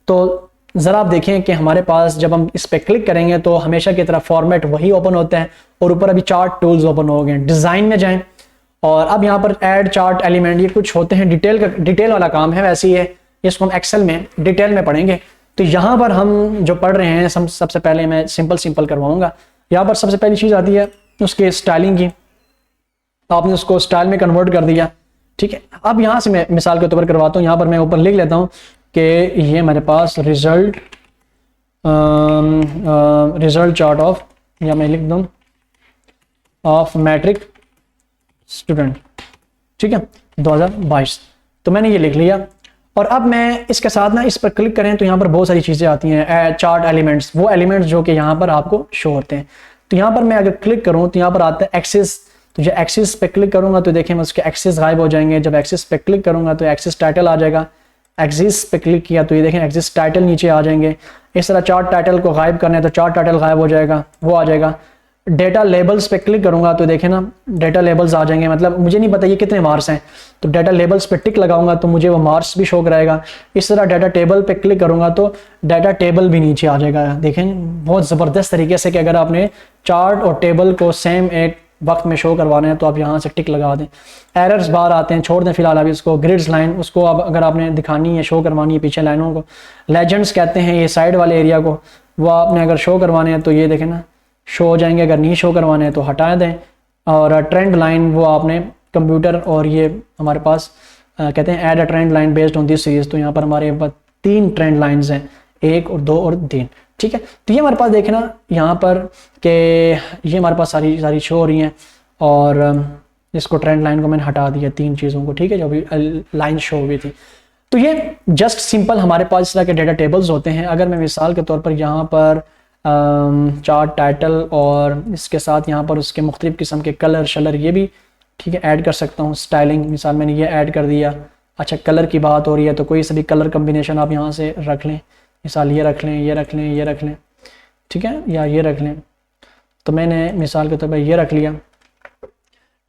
Speaker 1: तो ज़रा आप देखें कि हमारे पास जब हम इस पर क्लिक करेंगे तो हमेशा की तरह फॉर्मेट वही ओपन होता है, और ऊपर अभी चार्ट टूल्स ओपन हो गए। डिज़ाइन में जाएं और अब यहाँ पर ऐड चार्ट एलिमेंट, ये कुछ होते हैं डिटेल वाला काम है, वैसे ही है, इसको हम एक्सेल में डिटेल में पढ़ेंगे। तो यहाँ पर हम जो पढ़ रहे हैं सबसे पहले मैं सिंपल करवाऊंगा। यहाँ पर सबसे पहली चीज़ आती है उसके स्टाइलिंग की, तो आपने उसको स्टाइल में कन्वर्ट कर दिया, ठीक है। अब यहाँ से मैं मिसाल के तौर पर करवाता हूँ। यहाँ पर मैं ऊपर लिख लेता हूँ कि ये मेरे पास रिजल्ट चार्ट ऑफ, या मैं लिख दूँ ऑफ मैट्रिक स्टूडेंट, ठीक है, 2022। तो मैंने ये लिख लिया। और अब मैं इसके साथ ना इस पर क्लिक करें तो यहाँ पर बहुत सारी चीज़ें आती हैं, चार्ट एलिमेंट्स, वो एलिमेंट्स जो कि यहाँ पर आपको शो होते हैं। तो यहाँ पर मैं अगर क्लिक करूँ तो यहाँ पर आता है एक्सिस। तो जो एक्सिस पे क्लिक करूँगा तो देखें उसके एक्सिस गायब हो जाएंगे। जब एक्सिस पे क्लिक करूँगा तो एक्सिस टाइटल आ जाएगा। एक्सिस पे क्लिक किया तो ये देखें एक्सिस टाइटल नीचे आ जाएंगे। इस तरह चार्ट टाइटल को गायब करना है तो चार्ट टाइटल गायब हो जाएगा, वो आ जाएगा। डेटा लेबल्स पे क्लिक करूंगा तो देखें ना डेटा लेबल्स आ जाएंगे, मतलब मुझे नहीं पता ये कितने मार्क्स हैं, तो डेटा लेबल्स पे टिक लगाऊंगा तो मुझे वो मार्क्स भी शो कराएगा। इस तरह डाटा टेबल पे क्लिक करूंगा तो डाटा टेबल भी नीचे आ जाएगा। देखें बहुत ज़बरदस्त तरीके से कि अगर आपने चार्ट और टेबल को सेम एक वक्त में शो करवाना है तो आप यहाँ से टिक लगा दें। एरर्स बार आते हैं, छोड़ दें फिलहाल अभी इसको। ग्रिड्स लाइन, उसको अब अगर आपने दिखानी है, शो करवानी है पीछे लाइनों को, लेजेंड्स कहते हैं ये साइड वाले एरिया को, वो आपने अगर शो करवाने हैं तो ये देखें ना शो हो जाएंगे। अगर नहीं शो करवाने हैं तो हटा दें। और ट्रेंड लाइन वो आपने कंप्यूटर, और ये हमारे पास कहते हैं add a trend line based on this series. तो यहाँ पर हमारे पास 3 ट्रेंड लाइंस हैं, 1 और 2 और 3, ठीक है। तो ये हमारे पास देखना यहाँ पर कि ये हमारे पास सारी शो हो रही हैं, और इसको ट्रेंड लाइन को मैंने हटा दिया 3 चीज़ों को, ठीक है, जो अभी लाइन शो हुई थी। तो ये जस्ट सिंपल हमारे पास इस तरह के डेटा टेबल्स होते हैं। अगर मैं मिसाल के तौर पर यहाँ पर चार्ट टाइटल और इसके साथ यहाँ पर उसके मुख्तलिफ किस्म के कलर शलर ये भी, ठीक है, ऐड कर सकता हूँ। स्टाइलिंग मिसाल मैंने ये ऐड कर दिया। अच्छा, कलर की बात हो रही है तो कोई सा भी कलर कम्बिनेशन आप यहाँ से रख लें, मिसाल ये रख लें, ये रख लें, ये रख लें, ठीक है, या ये रख लें। तो मैंने मिसाल के तौर पर ये रख लिया,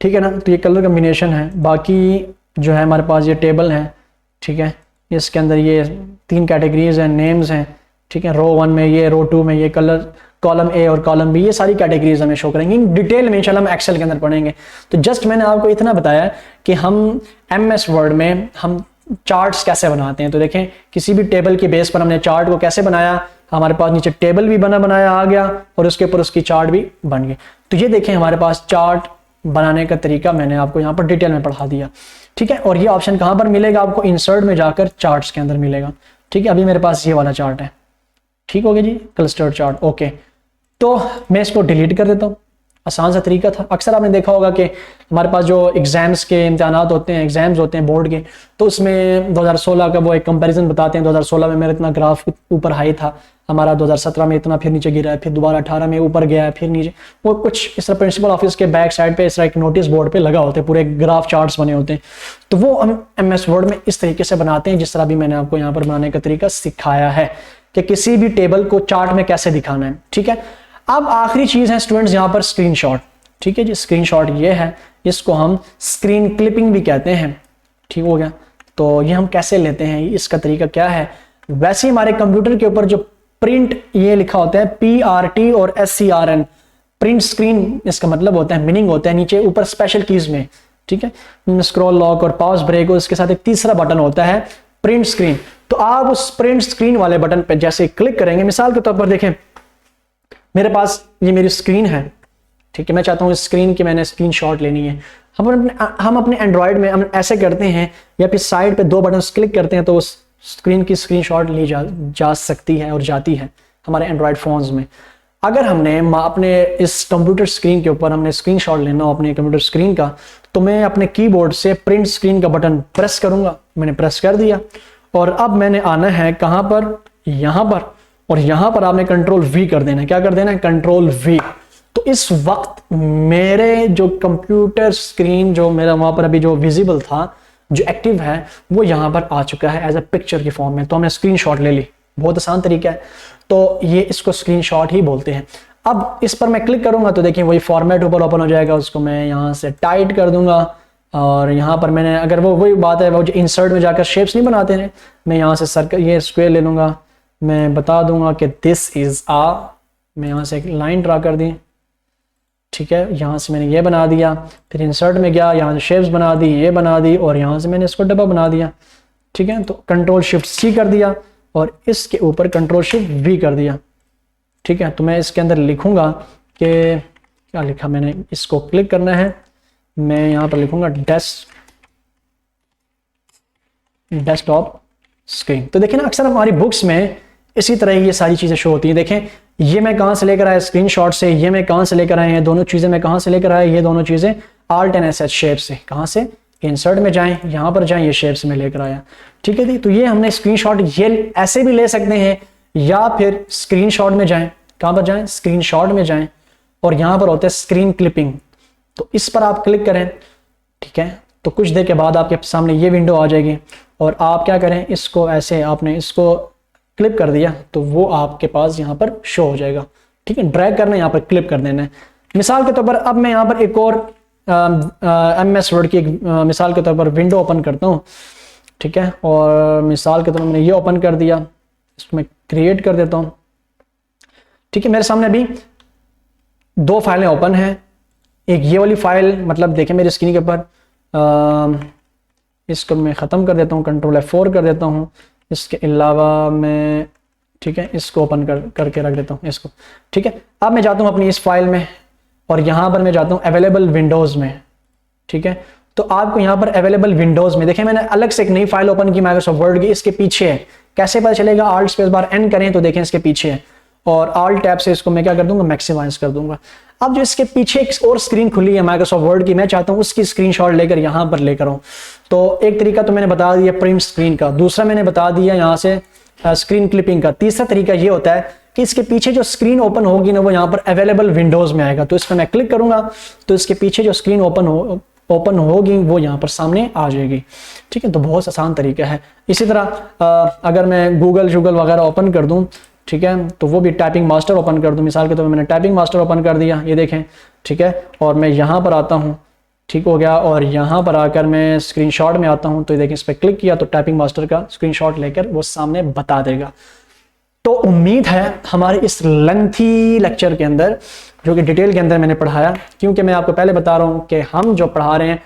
Speaker 1: ठीक है ना। तो ये कलर कम्बिनेशन है। बाकी जो है हमारे पास ये टेबल है, ठीक है, इसके अंदर ये 3 कैटेगरीज हैं, नेम्स हैं, ठीक है। रो 1 में ये, रो 2 में ये कलर, कॉलम ए और कॉलम बी, ये सारी कैटेगरीज हमें शो करेंगे। डिटेल में इंशाल्लाह हम एक्सेल के अंदर पढ़ेंगे। तो जस्ट मैंने आपको इतना बताया कि हम MS वर्ड में हम चार्ट्स कैसे बनाते हैं। तो देखें किसी भी टेबल की बेस पर हमने चार्ट को कैसे बनाया, हमारे पास नीचे टेबल भी बनाया आ गया और उसके ऊपर उसकी चार्ट भी बन गई। तो ये देखें हमारे पास चार्ट बनाने का तरीका मैंने आपको यहाँ पर डिटेल में पढ़ा दिया, ठीक है। और ये ऑप्शन कहाँ पर मिलेगा आपको? इंसर्ट में जाकर चार्ट्स के अंदर मिलेगा, ठीक है। अभी मेरे पास ये वाला चार्ट है, ठीक हो गया जी, क्लस्टर्ड चार्ट, ओके। तो मैं इसको डिलीट कर देता हूँ, आसान सा तरीका था। अक्सर आपने देखा होगा कि हमारे पास जो एग्जाम्स के इम्तिहानात होते हैं, एग्जाम्स होते हैं बोर्ड के, तो उसमें 2016 का वो एक कंपैरिजन बताते हैं। 2016 में मेरा इतना ग्राफ ऊपर हाई था, हमारा 2017 में इतना फिर नीचे गिरा है, फिर दोबारा 18 में ऊपर गया है, फिर नीचे। वो कुछ इस तरह प्रिंसिपल ऑफिस के बैक साइड पे इस तरह एक नोटिस बोर्ड पे लगा होते हैं, पूरे ग्राफ चार्ट्स बने होते हैं। तो वो हम MS वर्ड में इस तरीके से बनाते हैं जिस तरह भी मैंने आपको यहाँ पर बनाने का तरीका सिखाया है कि किसी भी टेबल को चार्ट में कैसे दिखाना है, ठीक है। अब आखिरी चीज है स्टूडेंट्स यहाँ पर स्क्रीनशॉट, ठीक है जी। स्क्रीनशॉट ये है, इसको हम स्क्रीन क्लिपिंग भी कहते हैं, ठीक हो गया। तो ये हम कैसे लेते हैं, इसका तरीका क्या है? वैसे ही हमारे कंप्यूटर के ऊपर जो प्रिंट ये लिखा होता है PRT और SCRN, प्रिंट स्क्रीन इसका मतलब होता है, मीनिंग होता है नीचे ऊपर स्पेशल कीज में, ठीक है, स्क्रॉल लॉक और पॉज ब्रेक, और इसके साथ एक तीसरा बटन होता है प्रिंट स्क्रीन। तो आप उस प्रिंट स्क्रीन वाले बटन पे जैसे क्लिक करेंगे, मिसाल के तौर पर देखें मेरे पास ये मेरी स्क्रीन है, ठीक है, मैं चाहता हूँ इस स्क्रीन की मैंने स्क्रीनशॉट लेनी है। हम अपने एंड्रॉयड में हम ऐसे करते हैं, या फिर साइड पे 2 बटन क्लिक करते हैं तो उस स्क्रीन की स्क्रीनशॉट ली जा सकती है और जाती है हमारे एंड्रॉयड फ़ोन्स में। अगर हमने अपने इस कंप्यूटर स्क्रीन के ऊपर हमने स्क्रीनशॉट लेना हो अपने कंप्यूटर स्क्रीन का, तो मैं अपने कीबोर्ड से प्रिंट स्क्रीन का बटन प्रेस करूंगा। मैंने प्रेस कर दिया और अब मैंने आना है कहां पर, यहां पर, और यहां पर आपने कंट्रोल वी कर देना है। क्या कर देना है? Control we. तो इस वक्त मेरे जो कंप्यूटर स्क्रीन जो मेरा वहां पर अभी जो विजिबल था, जो एक्टिव है, वो यहां पर आ चुका है एज ए पिक्चर की फॉर्म में। तो हमने स्क्रीनशॉट ले ली, बहुत आसान तरीका है। तो ये इसको स्क्रीनशॉट ही बोलते हैं। अब इस पर मैं क्लिक करूंगा तो देखिए वही फॉर्मेट ऊपर ओपन हो जाएगा। उसको मैं यहाँ से टाइट कर दूंगा और यहाँ पर मैंने, अगर वो वही बात है, वो जो इंसर्ट में जाकर शेप्स नहीं बनाते हैं, मैं यहाँ से सर्कल, ये स्क्वायर ले लूंगा। मैं बता दूंगा कि दिस इज मैं यहाँ से एक लाइन ड्रा कर दी, ठीक है। यहाँ से मैंने ये बना दिया, फिर इंसर्ट में गया, यहाँ से शेप्स बना दी, ये बना दी, और यहाँ से मैंने इसको डब्बा बना दिया, ठीक है। तो कंट्रोल शिफ्ट सी कर दिया और इसके ऊपर कंट्रोल शिफ्ट वी कर दिया, ठीक है। तो मैं इसके अंदर लिखूंगा कि क्या लिखा मैंने, इसको क्लिक करना है, मैं यहाँ पर लिखूंगा डेस्कटॉप स्क्रीन। तो देखें ना, अक्सर हमारी बुक्स में इसी तरह ये सारी चीज़ें शो होती हैं। देखें, ये मैं कहाँ से लेकर आया स्क्रीनशॉट से, ये मैं कहाँ से लेकर आए हैं, दोनों चीज़ें मैं कहाँ से लेकर आया, ये दोनों चीज़ें Alt and SH शेप से। कहाँ से? इंसर्ट में जाएं, यहाँ पर जाएं, ये शेप से मैं लेकर आया, ठीक है जी। तो ये हमने स्क्रीनशॉट ये ऐसे भी ले सकते हैं, या फिर स्क्रीनशॉट में जाएं। कहाँ पर जाएं? स्क्रीनशॉट में जाएं, और यहाँ पर होता है स्क्रीन क्लिपिंग। तो इस पर आप क्लिक करें, ठीक है। तो कुछ देर के बाद आपके सामने ये विंडो आ जाएगी, और आप क्या करें, इसको ऐसे आपने इसको क्लिप कर दिया तो वो आपके पास यहाँ पर शो हो जाएगा, ठीक है। ड्रैग करना है, यहाँ पर क्लिप कर देना है। मिसाल के तौर पर अब मैं यहाँ पर एक और MS वर्ड की मिसाल के तौर पर विंडो ओपन करता हूँ, ठीक है। और मिसाल के तौर पर मैंने ये ओपन कर दिया, इसको मैं क्रिएट कर देता हूँ, ठीक है। मेरे सामने अभी 2 फाइलें ओपन हैं। एक ये वाली फाइल, मतलब देखें मेरी स्क्रीन के ऊपर, इसको मैं ख़त्म कर देता हूँ, कंट्रोल F4 कर देता हूँ। इसके अलावा मैं, ठीक है, इसको ओपन करके रख देता हूँ इसको, ठीक है। अब मैं जाता हूँ अपनी इस फाइल में, और यहाँ पर मैं जाता हूँ अवेलेबल विंडोज़ में, ठीक है। तो आपको यहाँ पर अवेलेबल विंडोज़ में देखें, मैंने अलग से एक नई फाइल ओपन की माइक्रोसॉफ्ट वर्ड की, इसके पीछे है। कैसे पता चलेगा? Alt स्पेस बार N करें तो देखें इसके पीछे है, और Alt टैब से इसको मैं क्या कर दूंगा, मैक्सिमाइज कर दूंगा। अब जो इसके पीछे एक और स्क्रीन खुली है माइक्रोसॉफ्ट वर्ड की, मैं चाहता हूँ उसकी स्क्रीनशॉट लेकर यहाँ पर लेकर आऊँ। तो एक तरीका तो मैंने बता दिया प्रिंट स्क्रीन का, दूसरा मैंने बता दिया यहाँ से स्क्रीन क्लिपिंग का, तीसरा तरीका ये होता है कि इसके पीछे जो स्क्रीन ओपन होगी ना, वो यहाँ पर अवेलेबल विंडोज में आएगा। तो इस पर मैं क्लिक करूंगा तो इसके पीछे जो स्क्रीन ओपन होगी वो यहाँ पर सामने आ जाएगी, ठीक है। तो बहुत आसान तरीका है। इसी तरह अगर मैं गूगल वगैरह ओपन कर दूं, ठीक है, तो वो भी टाइपिंग मास्टर ओपन कर दूं। मिसाल के तौर पर मैंने टाइपिंग मास्टर ओपन कर दिया, ये देखें, ठीक है। और मैं यहाँ पर आता हूँ, ठीक हो गया, और यहाँ पर आकर मैं स्क्रीनशॉट में आता हूँ, तो ये देखें, इस पर क्लिक किया तो टाइपिंग मास्टर का स्क्रीनशॉट लेकर वो सामने बता देगा। तो उम्मीद है हमारे इस लेंथी लेक्चर के अंदर, जो कि डिटेल के अंदर मैंने पढ़ाया, क्योंकि मैं आपको पहले बता रहा हूँ कि हम जो पढ़ा रहे हैं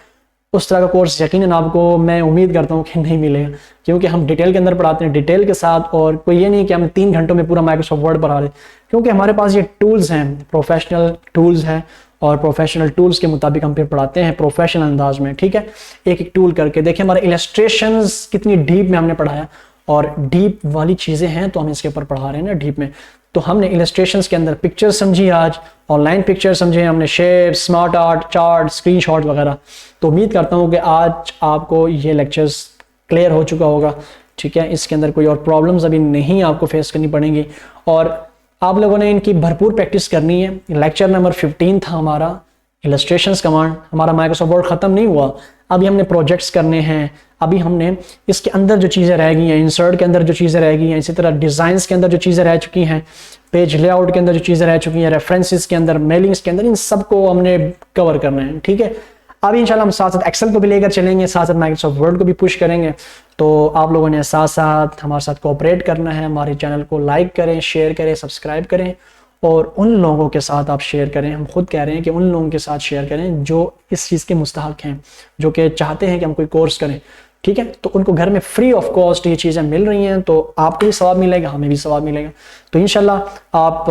Speaker 1: उस तरह का कोर्स यकीनन आपको मैं उम्मीद करता हूँ कि नहीं मिलेगा, क्योंकि हम डिटेल के अंदर पढ़ाते हैं, डिटेल के साथ। और कोई ये नहीं कि हम 3 घंटों में पूरा माइक्रोसॉफ्ट वर्ड पढ़ा रहे हैं, क्योंकि हमारे पास ये टूल्स हैं, प्रोफेशनल टूल्स हैं, और प्रोफेशनल टूल्स के मुताबिक हम फिर पढ़ाते हैं प्रोफेशनल अंदाज में, ठीक है। एक एक टूल करके देखिए हमारे इलस्ट्रेशंस कितनी डीप में हमने पढ़ाया, और डीप वाली चीज़ें हैं तो हम इसके ऊपर पढ़ा रहे हैं ना डीप में। तो हमने इलस्ट्रेशंस के अंदर पिक्चर समझी, आज ऑनलाइन पिक्चर समझे हमने, shape, smart art, chart, screenshot वगैरह। तो उम्मीद करता हूँ कि आज आपको ये लेक्चर्स क्लियर हो चुका होगा, ठीक है। इसके अंदर कोई और प्रॉब्लम्स अभी नहीं आपको फेस करनी पड़ेंगी, और आप लोगों ने इनकी भरपूर प्रैक्टिस करनी है। लेक्चर नंबर 15 था हमारा इलस्ट्रेशंस कमांड। हमारा माइक्रोसॉफ्ट वर्ड ख़त्म नहीं हुआ, अभी हमने प्रोजेक्ट्स करने हैं, अभी हमने इसके अंदर जो चीज़ें रह गई हैं, इंसर्ट के अंदर जो चीज़ें रह गई हैं, इसी तरह डिज़ाइंस के अंदर जो चीज़ें रह चुकी हैं, पेज लेआउट के अंदर जो चीज़ें रह चुकी हैं, रेफरेंसेस के अंदर, मेलिंग्स के अंदर, इन सबको हमने कवर करना है, ठीक है। अभी इंशाल्लाह हम साथ साथ एक्सेल को भी लेकर चलेंगे, साथ साथ माइक्रोसॉफ्ट वर्ड को भी पुश करेंगे। तो आप लोगों ने साथ साथ हमारे साथ कोऑपरेट करना है। हमारे चैनल को लाइक करें, शेयर करें, सब्सक्राइब करें, और उन लोगों के साथ आप शेयर करें। हम खुद कह रहे हैं कि उन लोगों के साथ शेयर करें जो इस चीज़ के मुस्तहक हैं, जो कि चाहते हैं कि हम कोई कोर्स करें। ठीक है। तो उनको घर में फ्री ऑफ कॉस्ट ये चीज़ें मिल रही हैं, तो आपको भी सवाब मिलेगा, हमें भी सवाब मिलेगा। तो इंशाल्लाह आप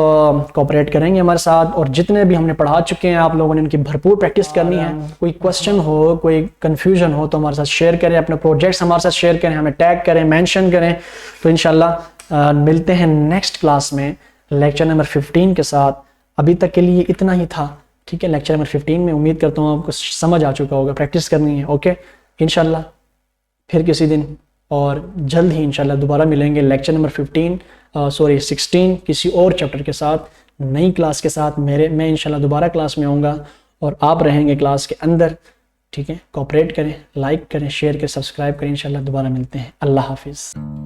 Speaker 1: कोऑपरेट करेंगे हमारे साथ, और जितने भी हमने पढ़ा चुके हैं आप लोगों ने इनकी भरपूर प्रैक्टिस करनी है। कोई क्वेश्चन हो, कोई कन्फ्यूजन हो तो हमारे साथ शेयर करें, अपने प्रोजेक्ट्स हमारे साथ शेयर करें, हमें टैग करें, मेंशन करें। तो इंशाल्लाह मिलते हैं नेक्स्ट क्लास में लेक्चर नंबर 15 के साथ। अभी तक के लिए इतना ही था, ठीक है। लेक्चर नंबर 15 में उम्मीद करता हूँ आपको समझ आ चुका होगा, प्रैक्टिस करनी है। ओके, इंशाल्लाह फिर किसी दिन और जल्द ही इंशाल्लाह दोबारा मिलेंगे लेक्चर नंबर 16 किसी और चैप्टर के साथ, नई क्लास के साथ। मैं इंशाल्लाह दोबारा क्लास में आऊँगा और आप रहेंगे क्लास के अंदर, ठीक है। कोऑपरेट करें, लाइक करें, शेयर करें, सब्सक्राइब करें। इंशाल्लाह दोबारा मिलते हैं। अल्लाह हाफिज़।